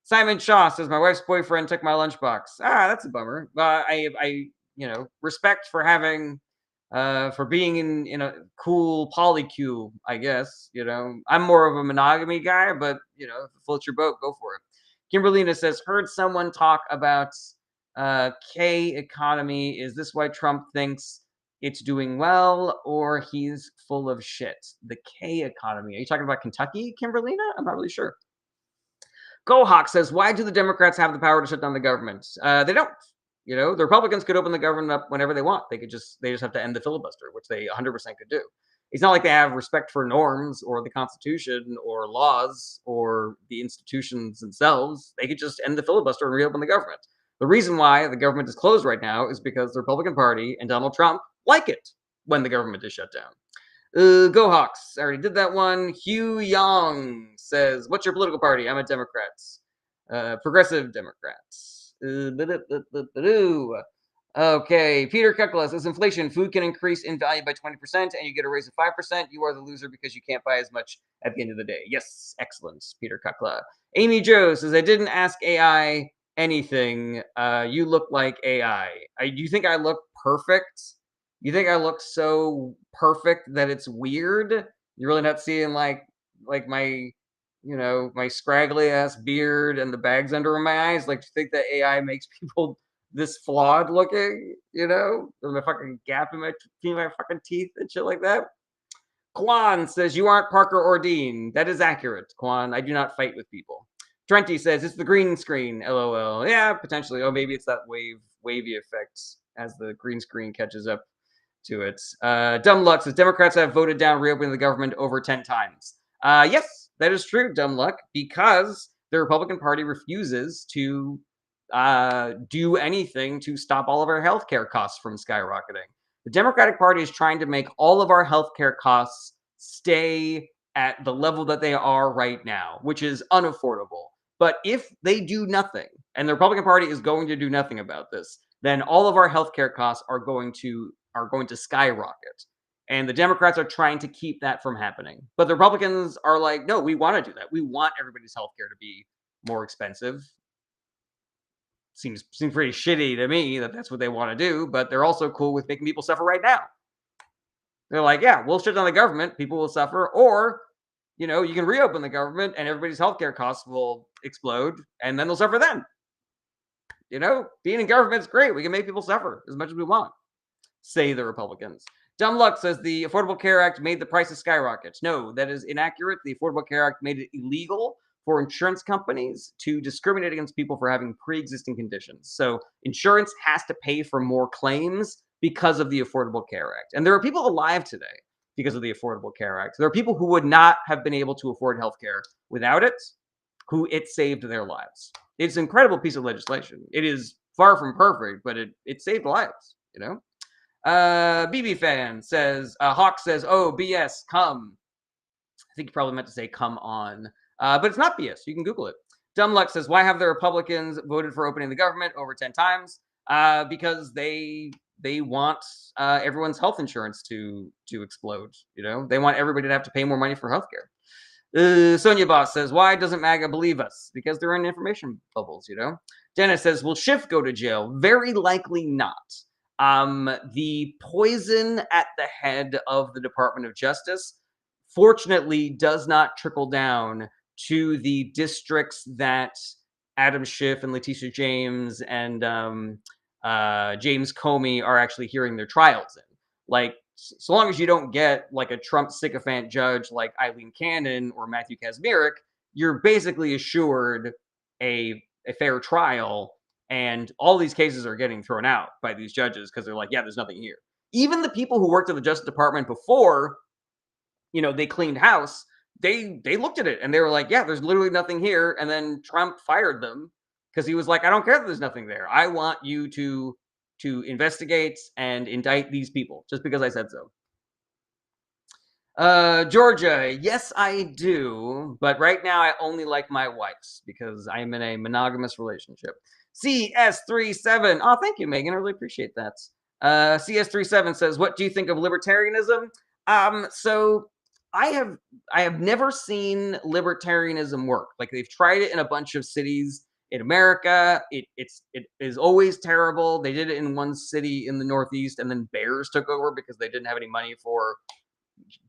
Simon Shaw says, my wife's boyfriend took my lunchbox. That's a bummer. I respect for having for being in a cool polycule, I guess. I'm more of a monogamy guy, but if it floats your boat, go for it. Kimberlina says, heard someone talk about K economy. Is this why Trump thinks it's doing well, or he's full of shit? The K economy. Are you talking about Kentucky, Kimberlina? I'm not really sure. Gohawk says, why do the Democrats have the power to shut down the government? They don't. The Republicans could open the government up whenever they want. They just have to end the filibuster, which they 100% could do. It's not like they have respect for norms or the Constitution or laws or the institutions themselves. They could just end the filibuster and reopen the government. The reason why the government is closed right now is because the Republican Party and Donald Trump like it when the government is shut down. Go Hawks. I already did that one. Hugh Young says, what's your political party? I'm a Democrat. Progressive Democrats. Okay. Peter Kukla says, inflation. Food can increase in value by 20% and you get a raise of 5%. You are the loser because you can't buy as much at the end of the day. Yes. Excellent, Peter Kukla. Amy Joe says, I didn't ask AI anything. You look like AI. Do you think I look perfect? You think I look so perfect that it's weird? You're really not seeing like my my scraggly ass beard and the bags under my eyes? Like, do you think that AI makes people this flawed looking? With my fucking gap in my fucking teeth and shit like that. Kwan says, you aren't Parker or Dean. That is accurate, Kwan. I do not fight with people. Trenty says, it's the green screen. LOL. Yeah, potentially. Oh, maybe it's that wavy effect as the green screen catches up to it. Dumb Luck says, Democrats have voted down reopening the government over 10 times. Yes, that is true, Dumb Luck, because the Republican Party refuses to do anything to stop all of our healthcare costs from skyrocketing. The Democratic Party is trying to make all of our healthcare costs stay at the level that they are right now, which is unaffordable. But if they do nothing, and the Republican Party is going to do nothing about this, then all of our healthcare costs are going to skyrocket. And the Democrats are trying to keep that from happening. But the Republicans are like, no, we want to do that. We want everybody's healthcare to be more expensive. Seems pretty shitty to me that that's what they want to do, but they're also cool with making people suffer right now. They're like, yeah, we'll shut down the government, people will suffer, or you can reopen the government and everybody's healthcare costs will explode and then they'll suffer then. Being in government is great. We can make people suffer as much as we want, say the Republicans. Dumb Luck says the Affordable Care Act made the prices skyrocket. No, that is inaccurate. The Affordable Care Act made it illegal for insurance companies to discriminate against people for having pre-existing conditions. So insurance has to pay for more claims because of the Affordable Care Act. And there are people alive today because of the Affordable Care Act. There are people who would not have been able to afford healthcare without it, who it saved their lives. It's an incredible piece of legislation. It is far from perfect, but it saved lives. BB fan says, Hawk says, oh, BS, come. I think you probably meant to say come on. But it's not BS. You can Google it. Dumb Luck says, why have the Republicans voted for opening the government over 10 times? Because they want everyone's health insurance to explode. They want everybody to have to pay more money for healthcare. Sonia Boss says, why doesn't MAGA believe us? Because they're in information bubbles. Dennis says, will Schiff go to jail? Very likely not. The poison at the head of the Department of Justice, fortunately, does not trickle down to the districts that Adam Schiff and Letitia James and James Comey are actually hearing their trials in. Like, so long as you don't get like a Trump sycophant judge like Eileen Cannon or Matthew Kacsmaryk, you're basically assured a fair trial. And all these cases are getting thrown out by these judges because they're like, yeah, there's nothing here. Even the people who worked at the Justice Department before, they cleaned house, they looked at it and they were like, yeah, there's literally nothing here. And then Trump fired them because he was like, I don't care that there's nothing there. I want you to investigate and indict these people just because I said so. Georgia, yes, I do. But right now I only like my wife's because I'm in a monogamous relationship. CS37. Oh, thank you, Megan. I really appreciate that. CS37 says, what do you think of libertarianism? So I have never seen libertarianism work. Like, they've tried it in a bunch of cities in America. It is always terrible. They did it in one city in the Northeast, and then bears took over because they didn't have any money for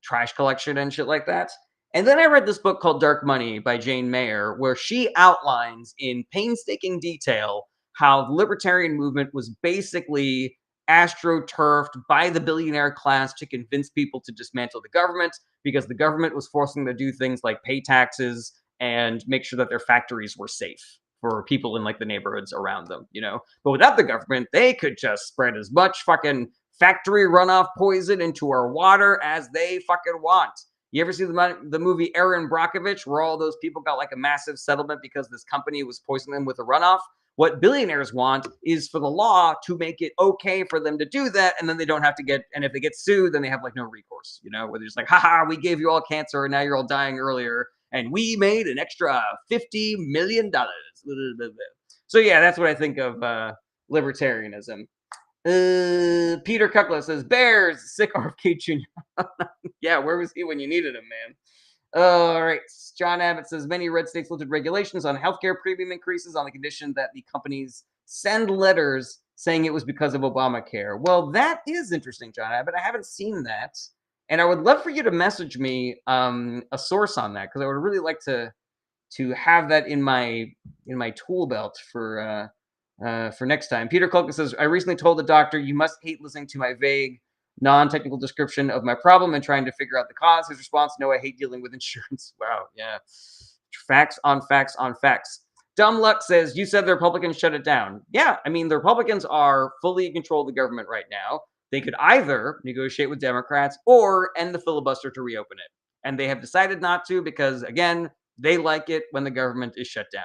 trash collection and shit like that. And then I read this book called Dark Money by Jane Mayer, where she outlines in painstaking detail how the libertarian movement was basically astroturfed by the billionaire class to convince people to dismantle the government because the government was forcing them to do things like pay taxes and make sure that their factories were safe for people in like the neighborhoods around them, But without the government, they could just spread as much fucking factory runoff poison into our water as they fucking want. You ever see the movie Erin Brockovich, where all those people got like a massive settlement because this company was poisoning them with a runoff? What billionaires want is for the law to make it okay for them to do that, and then they don't have to and if they get sued, then they have like no recourse, where they're just like, haha, we gave you all cancer and now you're all dying earlier, and we made an extra $50 million. So yeah, that's what I think of libertarianism. Peter Cuckla says, Bears, sick RFK Jr. Yeah, where was he when you needed him, man? All right. John Abbott says, many red states lifted regulations on healthcare premium increases on the condition that the companies send letters saying it was because of Obamacare. Well, that is interesting, John Abbott. I haven't seen that. And I would love for you to message me a source on that, because I would really like to have that in my tool belt for next time. Peter Kulka says, I recently told the doctor, you must hate listening to my vague, non-technical description of my problem and trying to figure out the cause. His response, no, I hate dealing with insurance. Wow, yeah. Facts on facts on facts. Dumb Luck says, you said the Republicans shut it down. Yeah, I mean, the Republicans are fully in control of the government right now. They could either negotiate with Democrats or end the filibuster to reopen it. And they have decided not to because, again, they like it when the government is shut down.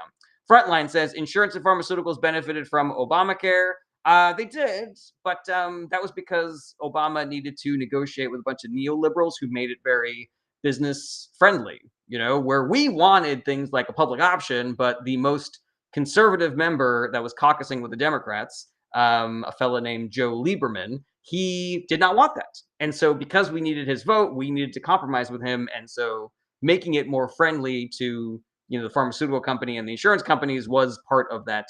Frontline says, insurance and pharmaceuticals benefited from Obamacare. They did, but that was because Obama needed to negotiate with a bunch of neoliberals who made it very business friendly. Where we wanted things like a public option, but the most conservative member that was caucusing with the Democrats, a fella named Joe Lieberman, he did not want that. And so, because we needed his vote, we needed to compromise with him. And so, making it more friendly to the pharmaceutical company and the insurance companies was part of that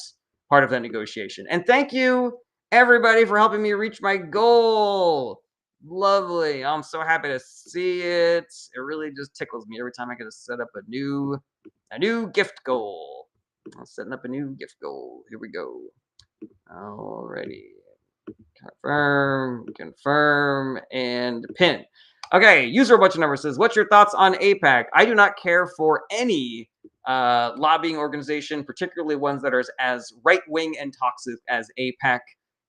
negotiation. And thank you everybody for helping me reach my goal. Lovely. I'm so happy to see it. It really just tickles me every time I get to set up a new gift goal. I'm setting up a new gift goal. Here we go. Alrighty. Confirm, and pin. Okay, user a bunch of numbers says, what's your thoughts on AIPAC? I do not care for any lobbying organization, particularly ones that are as right-wing and toxic as AIPAC,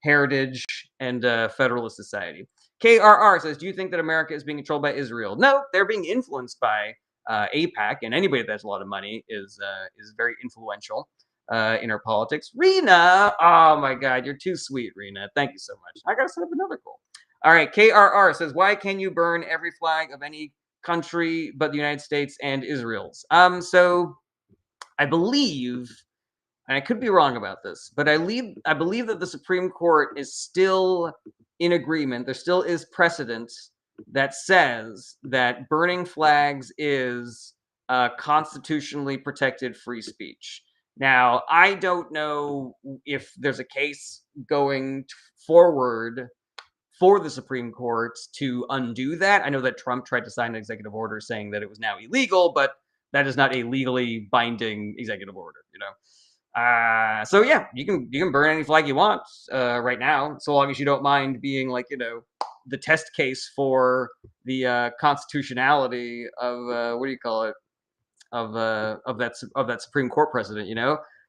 Heritage, and Federalist Society. KRR says, do you think that America is being controlled by Israel? No, they're being influenced by AIPAC, and anybody that has a lot of money is very influential in our politics. Rena, oh my God, you're too sweet, Rena. Thank you so much. I gotta set up another goal. All right, KRR says, why can you burn every flag of any country but the United States and Israel's? So I believe, and I could be wrong about this, but I believe that the Supreme Court is still in agreement. There still is precedent that says that burning flags is constitutionally protected free speech. Now, I don't know if there's a case going forward for the Supreme Court to undo that. I know that Trump tried to sign an executive order saying that it was now illegal, but that is not a legally binding executive order. So yeah, you can burn any flag you want right now, so long as you don't mind being like the test case for the constitutionality of what do you call it of that Supreme Court precedent.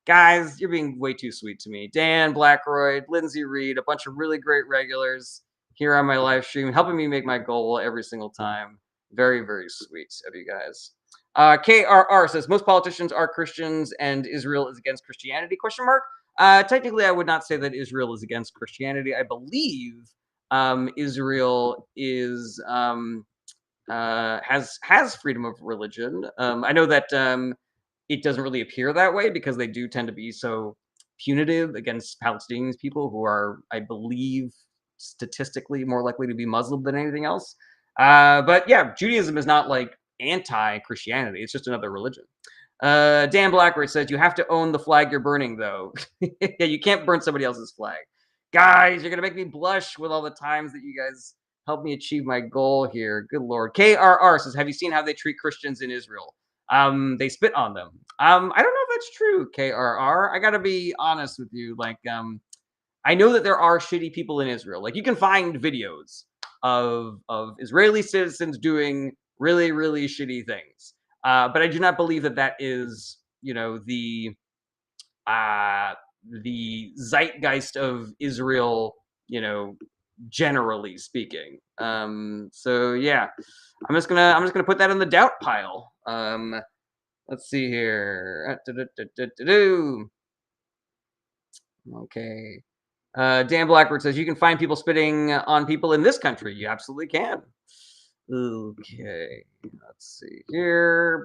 Guys, you're being way too sweet to me. Dan Blackroyd, Lindsay Reed, a bunch of really great regulars here on my live stream, helping me make my goal every single time. Very, very sweet of you guys. KRR says most politicians are Christians and Israel is against Christianity? Question mark. Technically, I would not say that Israel is against Christianity. I believe Israel is has freedom of religion. I know that it doesn't really appear that way because they do tend to be so punitive against Palestinian people who are, I believe, statistically more likely to be Muslim than anything else. But yeah, Judaism is not like anti-Christianity. It's just another religion. Dan Blackridge says you have to own the flag you're burning, though. Yeah, you can't burn somebody else's flag. Guys, you're gonna make me blush with all the times that you guys help me achieve my goal here. Good Lord. KRR says, have you seen how they treat Christians in Israel? They spit on them. I don't know if that's true, KRR. I gotta be honest with you. Like, I know that there are shitty people in Israel. Like, you can find videos of Israeli citizens doing really, really shitty things. But I do not believe that that is, the zeitgeist of Israel, generally speaking. So yeah, I'm just gonna put that in the doubt pile. Let's see here. Okay. Dan Blackwood says you can find people spitting on people in this country. You absolutely can. Okay, let's see here.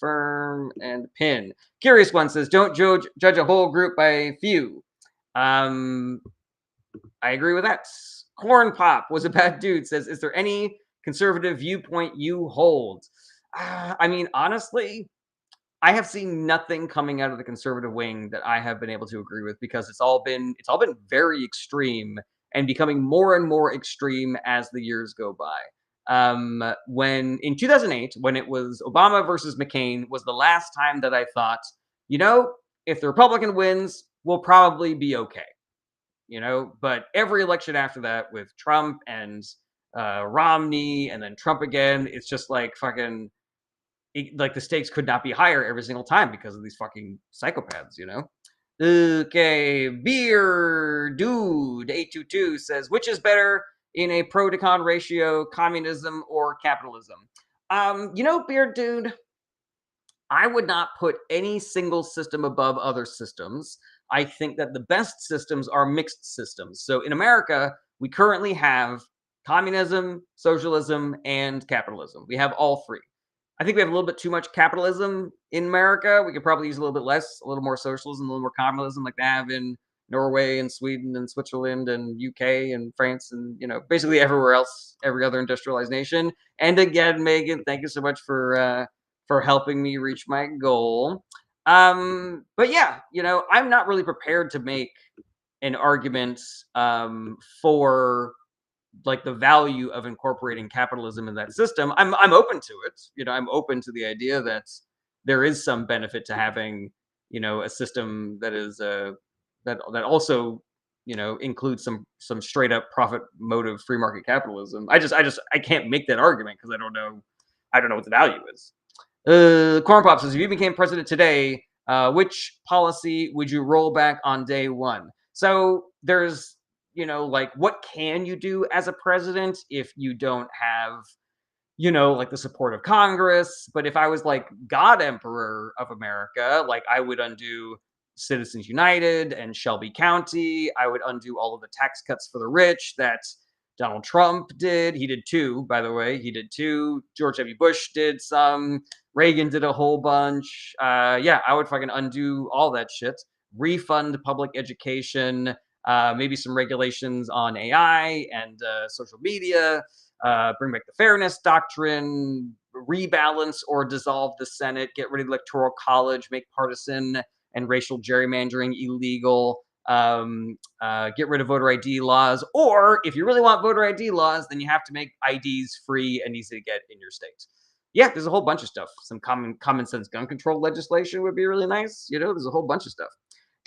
Confirm and pin. Curious one says, don't judge a whole group by a few. I agree with that. Corn Pop was a bad dude says, is there any conservative viewpoint you hold? I mean, honestly, I have seen nothing coming out of the conservative wing that I have been able to agree with because it's all been very extreme and becoming more and more extreme as the years go by. When in 2008, when it was Obama versus McCain, was the last time that I thought, if the Republican wins, we'll probably be okay. But every election after that with Trump and Romney and then Trump again, it's just like fucking like the stakes could not be higher every single time because of these fucking psychopaths, Okay, Beer Dude 822 says, which is better in a pro to con ratio, communism or capitalism? Beer Dude, I would not put any single system above other systems. I think that the best systems are mixed systems. So in America, we currently have communism, socialism, and capitalism. We have all three. I think we have a little bit too much capitalism in America. We could probably use a little bit less, a little more socialism, a little more communism, like they have in Norway and Sweden and Switzerland and UK and France and basically everywhere else, every other industrialized nation. And again, Megan, thank you so much for helping me reach my goal. But yeah, I'm not really prepared to make an argument for like the value of incorporating capitalism in that system. I'm open to it. I'm open to the idea that there is some benefit to having a system that is that also includes some straight up profit motive free market capitalism. I can't make that argument because I don't know what the value is. Corn Pop says, if you became president today, which policy would you roll back on day one? So there's, like, what can you do as a president if you don't have, like the support of Congress? But if I was like God Emperor of America, like I would undo Citizens United and Shelby County. I would undo all of the tax cuts for the rich that Donald Trump did. He did two, by the way. He did two. George W. Bush did some. Reagan did a whole bunch. Yeah, I would fucking undo all that shit. Refund public education. Maybe some regulations on AI and social media. Bring back the fairness doctrine. Rebalance or dissolve the Senate. Get rid of the Electoral College. Make partisan and racial gerrymandering illegal. Get rid of voter ID laws, or if you really want voter ID laws, then you have to make IDs free and easy to get in your state. Yeah, there's a whole bunch of stuff. Some common sense gun control legislation would be really nice. There's a whole bunch of stuff.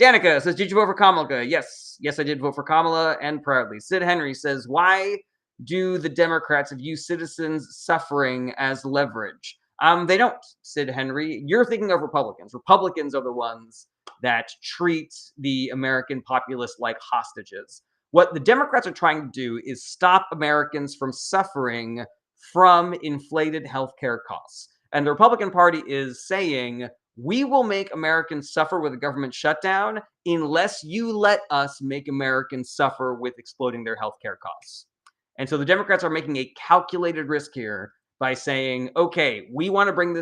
Danica says, did you vote for Kamala? Yes, I did vote for Kamala, and proudly. Sid Henry says, why do the Democrats view citizens' suffering as leverage? They don't, Sid Henry. You're thinking of Republicans. Republicans are the ones that treat the American populace like hostages. What the Democrats are trying to do is stop Americans from suffering from inflated healthcare costs. And the Republican Party is saying, we will make Americans suffer with a government shutdown unless you let us make Americans suffer with exploding their healthcare costs. And so the Democrats are making a calculated risk here by saying, okay, we want to bring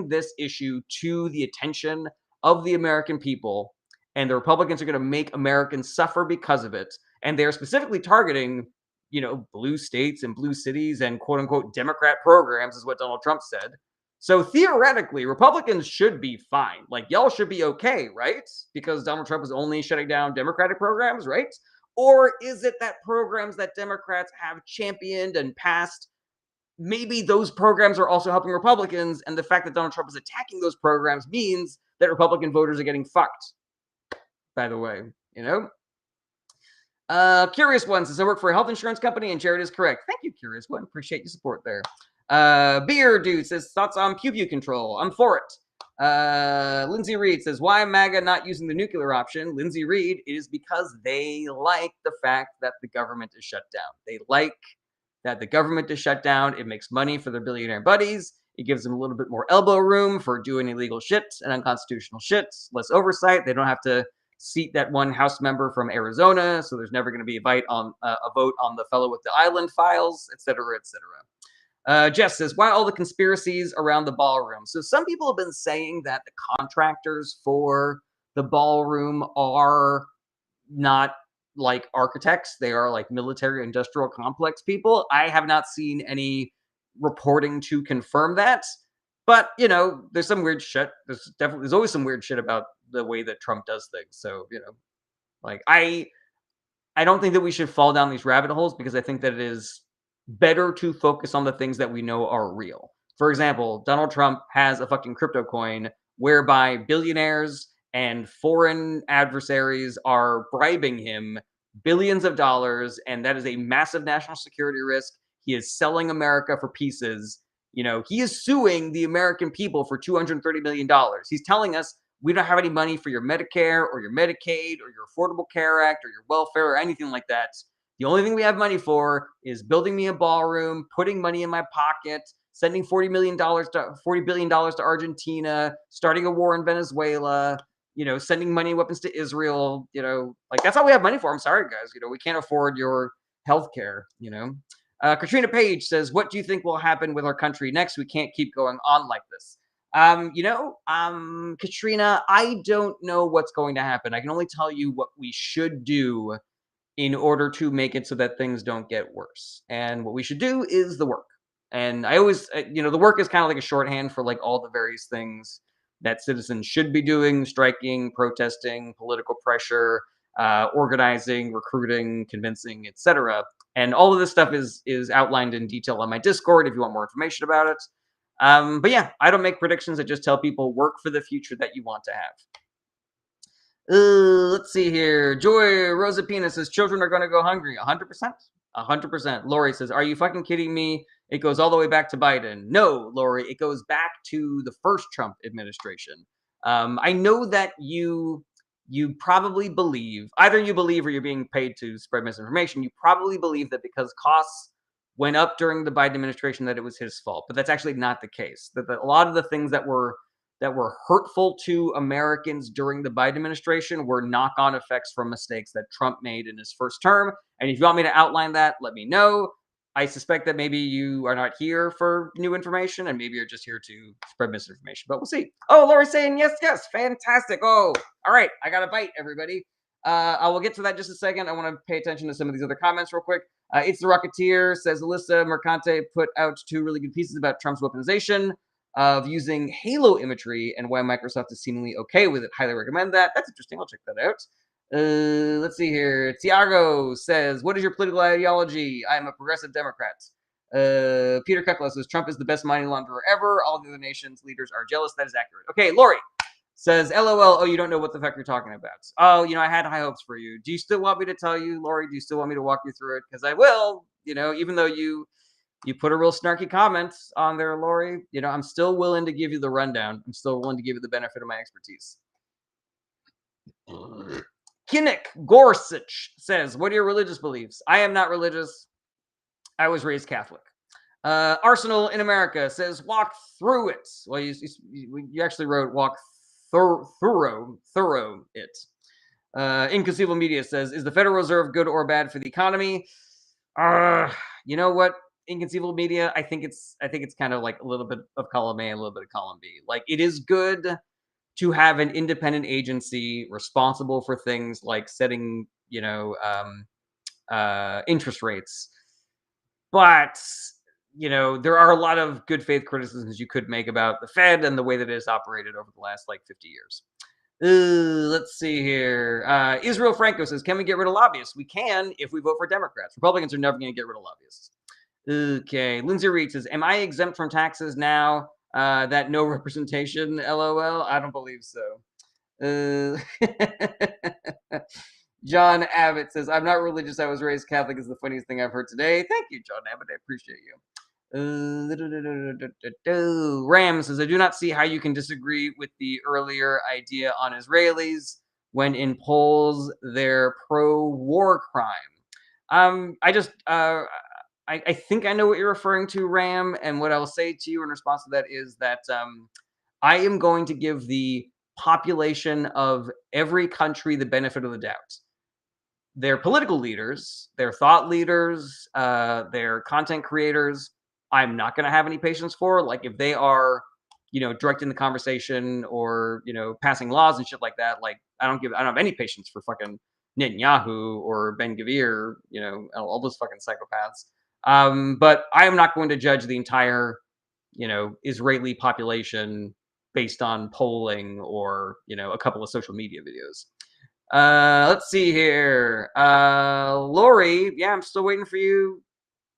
this issue to the attention of the American people, and the Republicans are going to make Americans suffer because of it. And they're specifically targeting, blue states and blue cities and quote unquote Democrat programs, is what Donald Trump said. So theoretically, Republicans should be fine. Like, y'all should be okay, right? Because Donald Trump is only shutting down Democratic programs, right? Or is it that programs that Democrats have championed and passed, maybe those programs are also helping Republicans, and the fact that Donald Trump is attacking those programs means that Republican voters are getting fucked, by the way, Curious One says, I work for a health insurance company, and Jared is correct. Thank you, Curious One. Appreciate your support there. Beer Dude says, thoughts on pew pew control? I'm for it. Lindsay Reed says, why MAGA not using the nuclear option? Lindsay Reed, it is because they like the fact that the government is shut down. They like that the government is shut down. It makes money for their billionaire buddies. It gives them a little bit more elbow room for doing illegal shit and unconstitutional shit. Less oversight. They don't have to seat that one House member from Arizona, so there's never going to be a vote on the fellow with the island files, etc., etc. Jeff says, why all the conspiracies around the ballroom? So some people have been saying that the contractors for the ballroom are not like architects. They are like military industrial complex people. I have not seen any reporting to confirm that. But, there's some weird shit. There's always some weird shit about the way that Trump does things. So, like I don't think that we should fall down these rabbit holes, because I think that it is better to focus on the things that we know are real. For example, Donald Trump has a fucking crypto coin whereby billionaires and foreign adversaries are bribing him billions of dollars, and that is a massive national security risk. He is selling America for pieces. He is suing the American people for $230 million. He's telling us, we don't have any money for your Medicare or your Medicaid or your Affordable Care Act or your welfare or anything like that. The only thing we have money for is building me a ballroom, putting money in my pocket, sending $40 billion to Argentina, starting a war in Venezuela, sending money, weapons to Israel. Like that's all we have money for. I'm sorry, guys. We can't afford your healthcare. Katrina Page says, "What do you think will happen with our country next? We can't keep going on like this." Katrina, I don't know what's going to happen. I can only tell you what we should do in order to make it so that things don't get worse. And what we should do is the work. And I always, the work is kind of like a shorthand for like all the various things that citizens should be doing: striking, protesting, political pressure, organizing, recruiting, convincing, etc. And all of this stuff is outlined in detail on my Discord if you want more information about it. But yeah, I don't make predictions. I just tell people work for the future that you want to have. Let's see here. Joy Rosapina says children are going to go hungry. 100%. 100%. Lori says, "Are you fucking kidding me? It goes all the way back to Biden." No, Lori, it goes back to the first Trump administration. I know that you probably believe, either you believe or you're being paid to spread misinformation. You probably believe that because costs went up during the Biden administration that it was his fault, but that's actually not the case. That a lot of the things that were hurtful to Americans during the Biden administration were knock-on effects from mistakes that Trump made in his first term. And if you want me to outline that, let me know. I suspect that maybe you are not here for new information and maybe you're just here to spread misinformation, but we'll see. Oh, Lori's saying yes, yes. Fantastic. Oh, all right. I got a bite, everybody. I will get to that in just a second. I want to pay attention to some of these other comments real quick. It's the Rocketeer, says Alyssa Mercante put out 2 really good pieces about Trump's weaponization of using Halo imagery and why Microsoft is seemingly okay with it. Highly recommend that. That's interesting. I'll check that out. Let's see here. Tiago says, "What is your political ideology?" "I am a progressive Democrat." Peter Kukla says, "Trump is the best money launderer ever. All the other nations' leaders are jealous." That is accurate. Okay, Lori says, "LOL, oh, you don't know what the fuck you're talking about." Oh, I had high hopes for you. Do you still want me to tell you, Lori? Do you still want me to walk you through it? Because I will, even though you put a real snarky comment on there, Lori, I'm still willing to give you the rundown. I'm still willing to give you the benefit of my expertise. Kinnick Gorsuch says, "What are your religious beliefs?" I am not religious. I was raised Catholic. Arsenal in America says, "Walk through it." Well, you actually wrote "walk thorough it." Inconceivable Media says, "Is the Federal Reserve good or bad for the economy?" You know what, Inconceivable Media? I think it's kind of like a little bit of column A, a little bit of column B. Like, it is good to have an independent agency responsible for things like setting, interest rates. But, there are a lot of good faith criticisms you could make about the Fed and the way that it has operated over the last 50 years. Let's see here. Israel Franco says, "Can we get rid of lobbyists?" We can if we vote for Democrats. Republicans are never going to get rid of lobbyists. Okay. Lindsay Reed says, "Am I exempt from taxes now that no representation? LOL. I don't believe so." John Abbott says, "I'm not religious. I was raised Catholic," is the funniest thing I've heard today. Thank you, John Abbott. I appreciate you. Ram says, "I do not see how you can disagree with the earlier idea on Israelis when in polls they're pro-war crime." I think I know what you're referring to, Ram, and what I'll say to you in response to that is that I am going to give the population of every country the benefit of the doubt. Their political leaders, their thought leaders, their content creators, I'm not going to have any patience for. Like, if they are, directing the conversation or, passing laws and shit like that, like, I don't have any patience for fucking Netanyahu or Ben Gvir, all those fucking psychopaths. But I am not going to judge the entire, Israeli population based on polling or, a couple of social media videos. Let's see here. Lori, yeah, I'm still waiting for you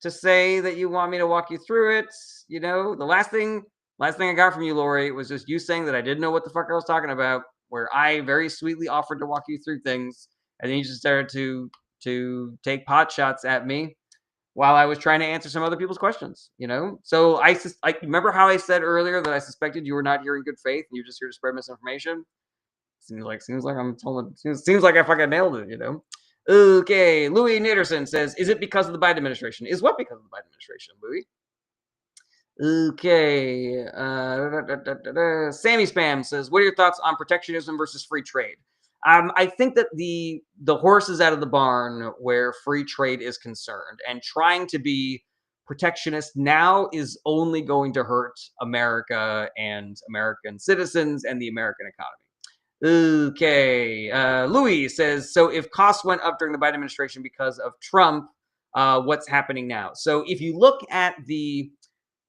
to say that you want me to walk you through it. The last thing I got from you, Lori, was just you saying that I didn't know what the fuck I was talking about, where I very sweetly offered to walk you through things, and then you just started to take pot shots at me while I was trying to answer some other people's questions, So I remember how I said earlier that I suspected you were not here in good faith and you're just here to spread misinformation. Seems like I'm telling. Seems like I fucking nailed it. Okay, Louis Naderson says, "Is it because of the Biden administration?" Is what because of the Biden administration, Louis? Okay. Sammy Spam says, "What are your thoughts on protectionism versus free trade?" I think that the horse is out of the barn where free trade is concerned, and trying to be protectionist now is only going to hurt America and American citizens and the American economy. Okay. Louis says, "So if costs went up during the Biden administration because of Trump, what's happening now?" So if you look at the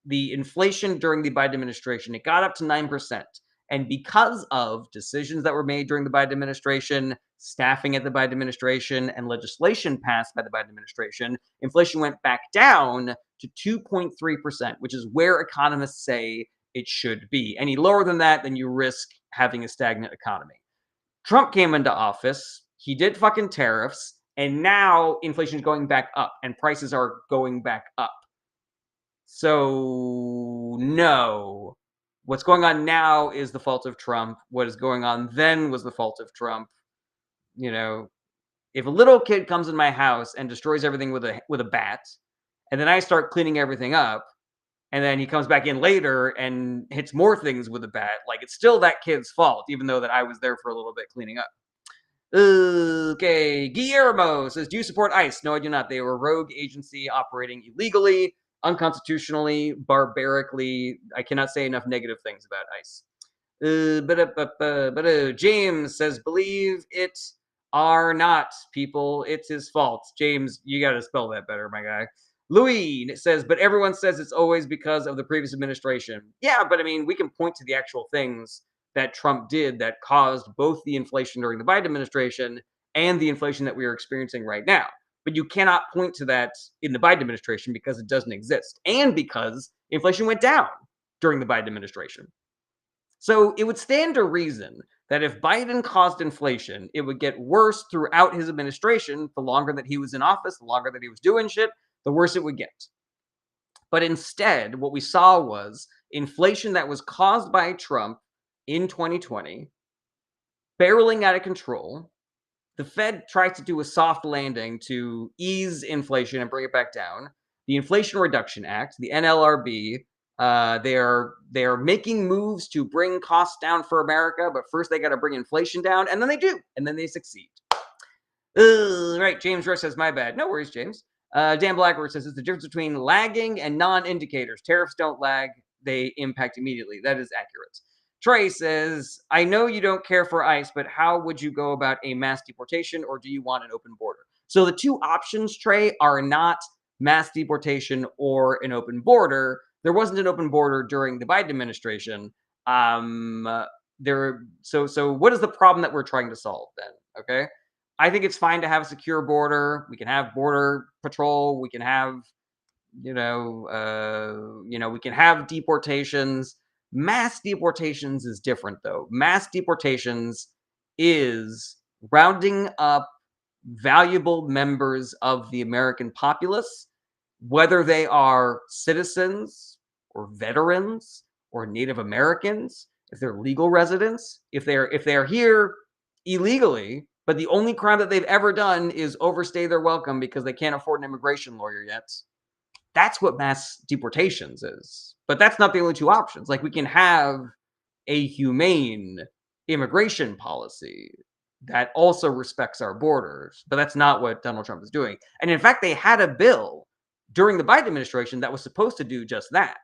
inflation during the Biden administration, it got up to 9%. And because of decisions that were made during the Biden administration, staffing at the Biden administration, and legislation passed by the Biden administration, inflation went back down to 2.3%, which is where economists say it should be. Any lower than that, then you risk having a stagnant economy. Trump came into office, he did fucking tariffs, and now inflation is going back up and prices are going back up. So, no. What's going on now is the fault of Trump. What is going on then was the fault of Trump. You know, if a little kid comes in my house and destroys everything with a bat, and then I start cleaning everything up, and then he comes back in later and hits more things with a bat, like it's still that kid's fault, even though that I was there for a little bit cleaning up. Okay, Guillermo says, "Do you support ICE?" No, I do not. They were a rogue agency operating illegally, unconstitutionally, barbarically. I cannot say enough negative things about ICE. James says, "Believe it are not people. It's his fault." James, you got to spell that better, my guy. Louis says, "But everyone says it's always because of the previous administration." Yeah, but I mean, we can point to the actual things that Trump did that caused both the inflation during the Biden administration and the inflation that we are experiencing right now. But you cannot point to that in the Biden administration because it doesn't exist and because inflation went down during the Biden administration. So it would stand to reason that if Biden caused inflation, it would get worse throughout his administration. The longer that he was in office, the longer that he was doing shit, the worse it would get. But instead, what we saw was inflation that was caused by Trump in 2020 barreling out of control. The Fed tried to do a soft landing to ease inflation and bring it back down. The Inflation Reduction Act, the NLRB, they are making moves to bring costs down for America, but first they got to bring inflation down, and then they do, and then they succeed. Right, James Rush says, "My bad." No worries, James. Dan Blackwood says, "It's the difference between lagging and non-indicators. Tariffs don't lag; they impact immediately." That is accurate. Trey says, "I know you don't care for ICE, but how would you go about a mass deportation, or do you want an open border?" So the two options, Trey, are not mass deportation or an open border. There wasn't an open border during the Biden administration. So what is the problem that we're trying to solve then? Okay. I think it's fine to have a secure border. We can have border patrol. We can have, we can have deportations. Mass deportations is different, though. Mass deportations is rounding up valuable members of the American populace, whether they are citizens or veterans or Native Americans, if they're legal residents, if they're here illegally, but the only crime that they've ever done is overstay their welcome because they can't afford an immigration lawyer yet. That's what mass deportations is. But that's not the only two options. Like we can have a humane immigration policy that also respects our borders, but that's not what Donald Trump is doing. And in fact, they had a bill during the Biden administration that was supposed to do just that.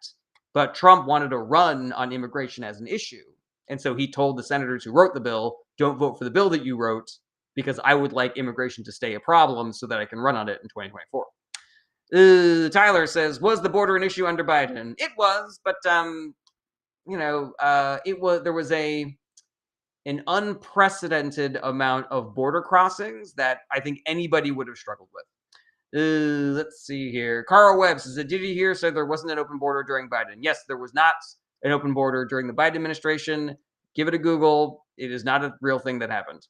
But Trump wanted to run on immigration as an issue. And so he told the senators who wrote the bill, don't vote for the bill that you wrote because I would like immigration to stay a problem so that I can run on it in 2024. Tyler says, "Was the border an issue under Biden?" It was, but there was an unprecedented amount of border crossings that I think anybody would have struggled with. Let's see here. Carl Webb says, "Did you hear there wasn't an open border during Biden?" Yes, there was not an open border during the Biden administration. Give it a Google. It is not a real thing that happened.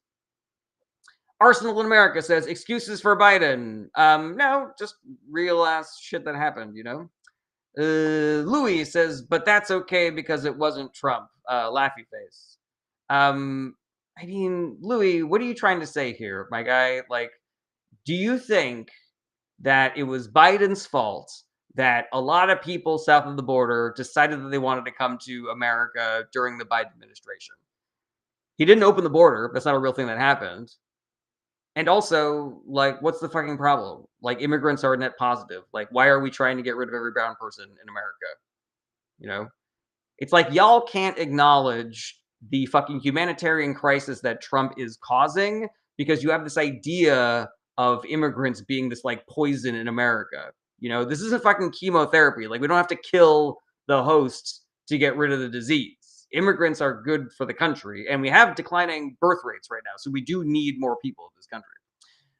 Arsenal in America says, "Excuses for Biden." No, just real ass shit that happened, Louis says, "But that's okay because it wasn't Trump." Laughy face. I mean, Louis, what are you trying to say here, my guy? Like, do you think that it was Biden's fault that a lot of people south of the border decided that they wanted to come to America during the Biden administration. He didn't open the border. That's not a real thing that happened. And also, like, what's the fucking problem? Like, immigrants are net positive. Like, why are we trying to get rid of every brown person in America? You know, it's like y'all can't acknowledge the fucking humanitarian crisis that Trump is causing because you have this idea of immigrants being this like poison in America. This isn't fucking chemotherapy. Like, we don't have to kill the host to get rid of the disease. Immigrants are good for the country, and we have declining birth rates right now. So we do need more people in this country.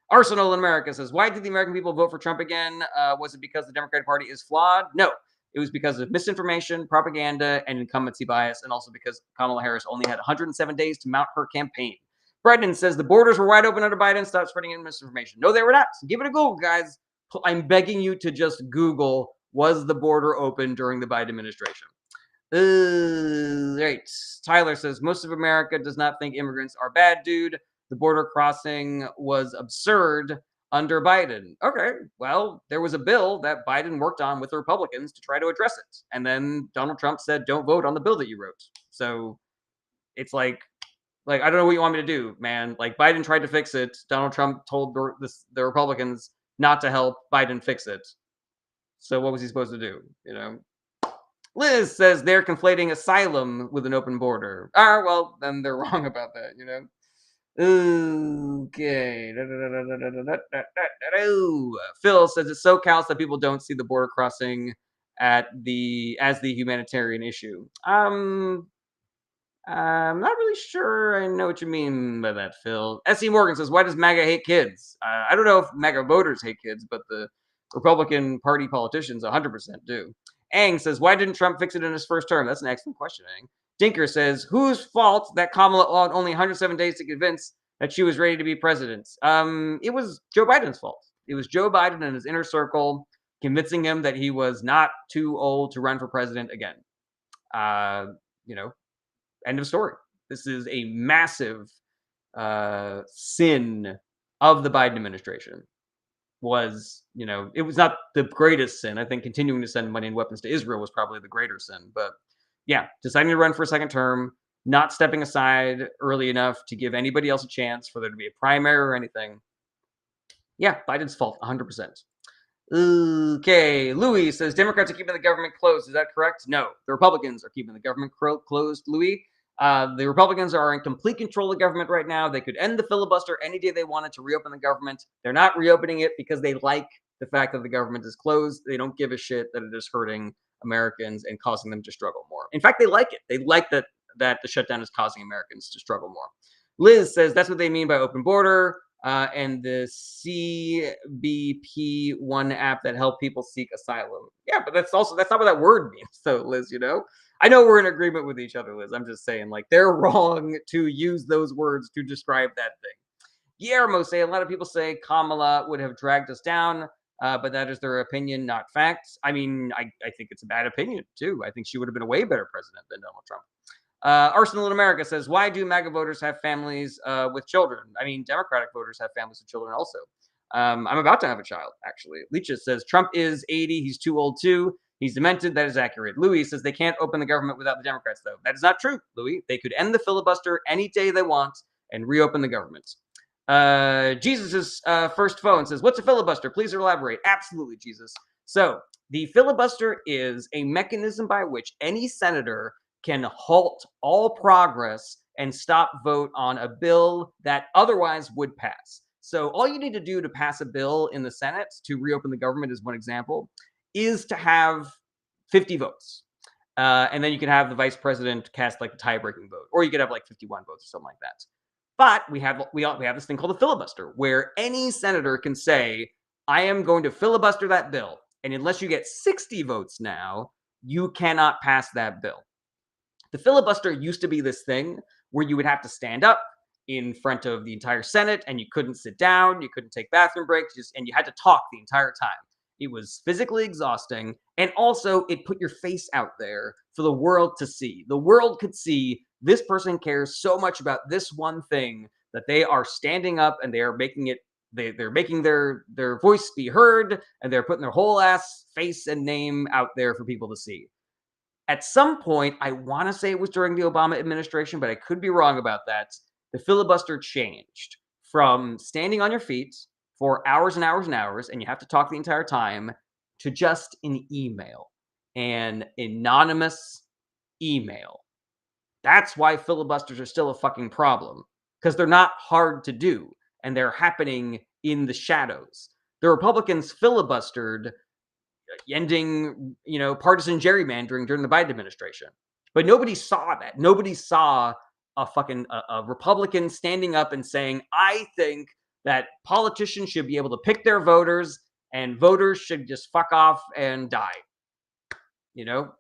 Arsenal in America says, why did the American people vote for Trump again? Was it because the Democratic Party is flawed? No. It was because of misinformation, propaganda, and incumbency bias, and also because Kamala Harris only had 107 days to mount her campaign. Brendan says the borders were wide open under Biden. Stop spreading misinformation. No, they were not. Give it a Google, guys. I'm begging you to just Google, was the border open during the Biden administration? Right. Tyler says, most of America does not think immigrants are bad, dude. The border crossing was absurd under Biden. Okay, well, there was a bill that Biden worked on with the Republicans to try to address it. And then Donald Trump said, don't vote on the bill that you wrote. So it's like I don't know what you want me to do, man. Like, Biden tried to fix it. Donald Trump told the Republicans not to help Biden fix it. So what was he supposed to do? Liz says they're conflating asylum with an open border. Well, then they're wrong about that, Okay. Phil says it's so callous that people don't see the border crossing as the humanitarian issue. I'm not really sure I know what you mean by that, Phil. S.E. Morgan says, why does MAGA hate kids? I don't know if MAGA voters hate kids, but the Republican Party politicians 100% do. Ang says, why didn't Trump fix it in his first term? That's an excellent question, Ang. Dinker says, whose fault that Kamala had only 107 days to convince that she was ready to be president? It was Joe Biden's fault. It was Joe Biden and his inner circle convincing him that he was not too old to run for president again. End of story. This is a massive sin of the Biden administration. It was not the greatest sin. I think continuing to send money and weapons to Israel was probably the greater sin. But yeah, deciding to run for a second term, not stepping aside early enough to give anybody else a chance for there to be a primary or anything. Yeah, Biden's fault, 100%. Okay, Louis says Democrats are keeping the government closed. Is that correct? No, the Republicans are keeping the government closed, Louis. The Republicans are in complete control of the government right now. They could end the filibuster any day they wanted to reopen the government. They're not reopening it because they like the fact that the government is closed. They don't give a shit that it is hurting Americans and causing them to struggle more. In fact, they like it. They like that the shutdown is causing Americans to struggle more. Liz says that's what they mean by open border. And the CBP One app that help people seek asylum. Yeah, but that's not what that word means. So, Liz, I know we're in agreement with each other, Liz. I'm just saying, like, they're wrong to use those words to describe that thing. Guillermo say a lot of people say Kamala would have dragged us down, but that is their opinion, not facts. I mean, I think it's a bad opinion too. I think she would have been a way better president than Donald Trump. Arsenal in America says, why do MAGA voters have families with children? I mean, Democratic voters have families with children also. I'm about to have a child, actually. Leach says, Trump is 80. He's too old, too. He's demented. That is accurate. Louis says they can't open the government without the Democrats, though. That is not true, Louis. They could end the filibuster any day they want and reopen the government. Jesus' first phone says, what's a filibuster? Please elaborate. Absolutely, Jesus. So the filibuster is a mechanism by which any senator can halt all progress and stop vote on a bill that otherwise would pass. So all you need to do to pass a bill in the Senate to reopen the government, is one example, is to have 50 votes. And then you can have the vice president cast like the tie-breaking vote, or you could have like 51 votes or something like that. But we have this thing called a filibuster, where any senator can say, I am going to filibuster that bill. And unless you get 60 votes now, you cannot pass that bill. The filibuster used to be this thing where you would have to stand up in front of the entire Senate, and you couldn't sit down, you couldn't take bathroom breaks, and you had to talk the entire time. It was physically exhausting, and also it put your face out there for the world to see. The world could see this person cares so much about this one thing that they are standing up and they are making it they're making their voice be heard, and they're putting their whole ass face and name out there for people to see. At some point, I want to say it was during the Obama administration, but I could be wrong about that. The filibuster changed from standing on your feet for hours and hours and hours, and you have to talk the entire time, to just an email, an anonymous email. That's why filibusters are still a fucking problem, because they're not hard to do, and they're happening in the shadows. The Republicans filibustered ending, partisan gerrymandering during the Biden administration. But nobody saw that. Nobody saw a Republican standing up and saying, I think that politicians should be able to pick their voters and voters should just fuck off and die.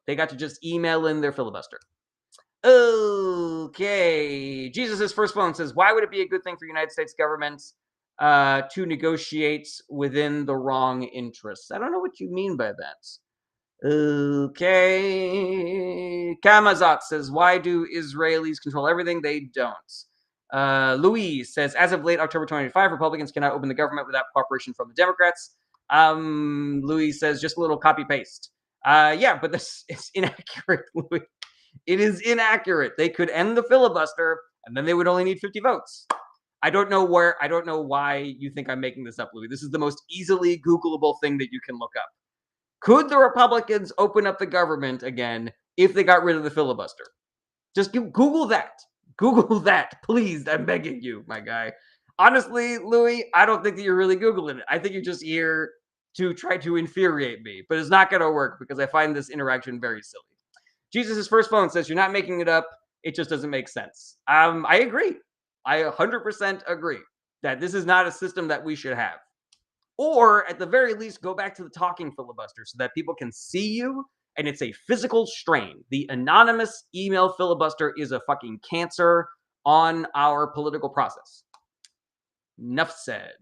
They got to just email in their filibuster. Okay. Jesus' first phone says, why would it be a good thing for United States government to negotiate within the wrong interests? I don't know what you mean by that. Okay. Kamazat says, why do Israelis control everything? They don't. Louise says, as of late October 2025, Republicans cannot open the government without cooperation from the Democrats. Louise says, just a little copy paste. Yeah, but this is inaccurate, Louis. It is inaccurate. They could end the filibuster, and then they would only need 50 votes. I don't know why you think I'm making this up, Louis. This is the most easily Googleable thing that you can look up. Could the Republicans open up the government again if they got rid of the filibuster? Just Google that. Google that, please. I'm begging you, my guy. Honestly, Louis, I don't think that you're really Googling it. I think you're just here to try to infuriate me, but it's not going to work because I find this interaction very silly. Jesus' first phone says, you're not making it up. It just doesn't make sense. I agree. I 100% agree that this is not a system that we should have. Or at the very least, go back to the talking filibuster so that people can see you and it's a physical strain. The anonymous email filibuster is a fucking cancer on our political process. Enough said.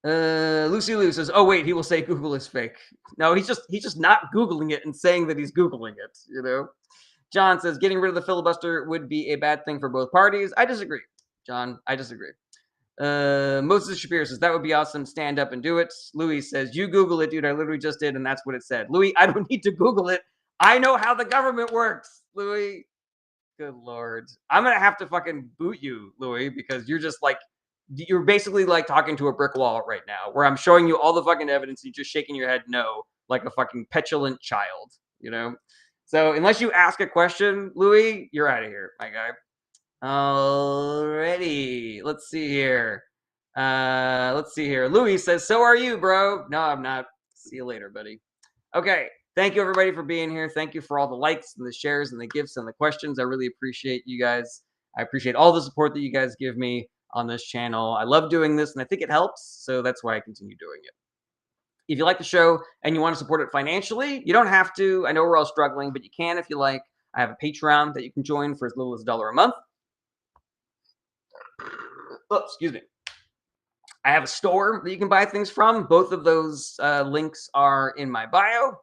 Lucy Lou says, oh wait, he will say Google is fake. No, he's just not Googling it and saying that he's Googling it, John says, getting rid of the filibuster would be a bad thing for both parties. I disagree, John. I disagree. Moses Shapiro says, that would be awesome. Stand up and do it. Louis says, you Google it, dude. I literally just did, and that's what it said. Louis, I don't need to Google it. I know how the government works, Louis. Good Lord. I'm going to have to fucking boot you, Louis, because you're basically like talking to a brick wall right now, where I'm showing you all the fucking evidence and you're just shaking your head no, like a fucking petulant child, So unless you ask a question, Louis, you're out of here, my guy. Alrighty, let's see here. Louis says, so are you, bro? No, I'm not. See you later, buddy. Okay, thank you everybody for being here. Thank you for all the likes and the shares and the gifts and the questions. I really appreciate you guys. I appreciate all the support that you guys give me on this channel. I love doing this and I think it helps, so that's why I continue doing it. If you like the show and you want to support it financially, you don't have to. I know we're all struggling, but you can if you like. I have a Patreon that you can join for as little as $1 a month. Oh, excuse me. I have a store that you can buy things from. Both of those links are in my bio.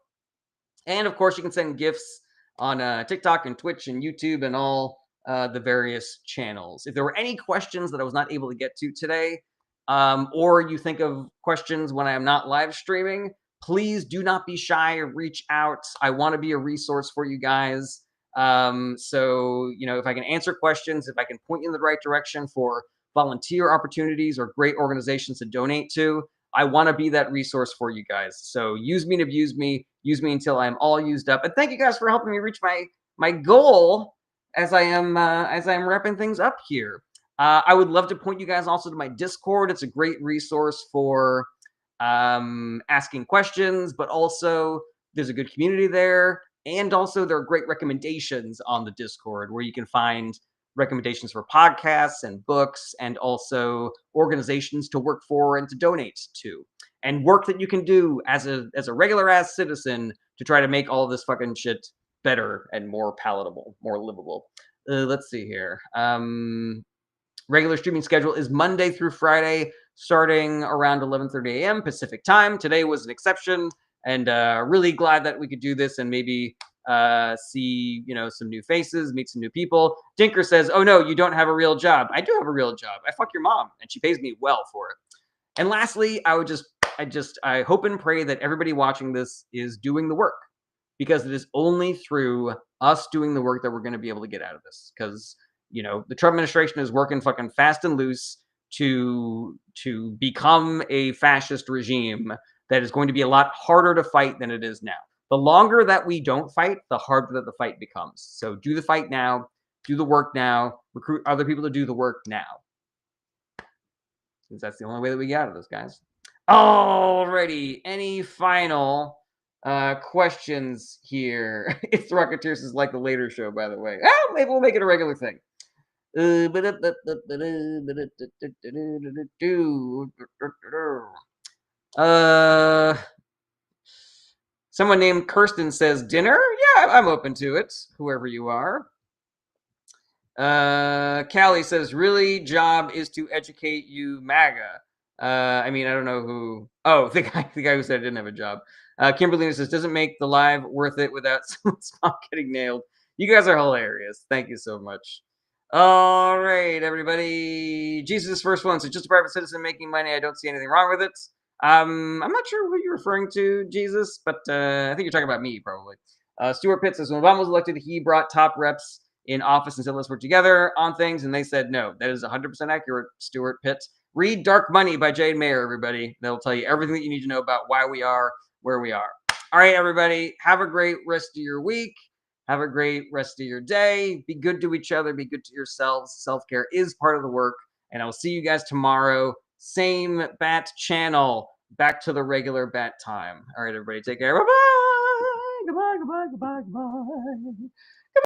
And of course, you can send gifts on TikTok and Twitch and YouTube and all the various channels. If there were any questions that I was not able to get to today, or you think of questions when I am not live streaming, please do not be shy or reach out. I want to be a resource for you guys. So, if I can answer questions, if I can point you in the right direction for volunteer opportunities or great organizations to donate to, I want to be that resource for you guys. So use me and abuse me. Use me until I'm all used up. And thank you guys for helping me reach my goal as I am wrapping things up here. I would love to point you guys also to my Discord. It's a great resource for asking questions, but also there's a good community there. And also there are great recommendations on the Discord where you can find recommendations for podcasts and books and also organizations to work for and to donate to, and work that you can do as a regular ass citizen to try to make all this fucking shit better and more palatable, more livable. Let's see here. Regular streaming schedule is Monday through Friday, starting around 11:30 a.m. Pacific time. Today was an exception, and really glad that we could do this and maybe see, some new faces, meet some new people. Dinker says, "Oh no, you don't have a real job." I do have a real job. I fuck your mom, and she pays me well for it. And lastly, I hope and pray that everybody watching this is doing the work, because it is only through us doing the work that we're going to be able to get out of this. Because the Trump administration is working fucking fast and loose to become a fascist regime that is going to be a lot harder to fight than it is now. The longer that we don't fight, the harder that the fight becomes. So do the fight now, do the work now, recruit other people to do the work now. Because that's the only way that we get out of this, guys. Alrighty, any final questions here? If the Rocketeers is like the later show, by the way. Oh, maybe we'll make it a regular thing. Someone named Kirsten says dinner. Yeah, I'm open to it. Whoever you are. Callie says, really, job is to educate you, MAGA. I don't know who. Oh, the guy who said I didn't have a job. Kimberly says, doesn't make the live worth it without someone's not getting nailed. You guys are hilarious. Thank you so much. All right, everybody. Jesus is first one. So just a private citizen making money. I don't see anything wrong with it. I'm not sure who you're referring to, Jesus, but I think you're talking about me, probably. Stuart Pitt says, when Obama was elected, he brought top reps in office and said, let's work together on things. And they said, no, that is 100% accurate, Stuart Pitt. Read Dark Money by Jane Mayer, everybody. That'll tell you everything that you need to know about why we are where we are. All right, everybody. Have a great rest of your week. Have a great rest of your day. Be good to each other. Be good to yourselves. Self-care is part of the work. And I will see you guys tomorrow. Same bat channel. Back to the regular bat time. All right, everybody. Take care. Bye-bye. Goodbye, goodbye, goodbye, goodbye.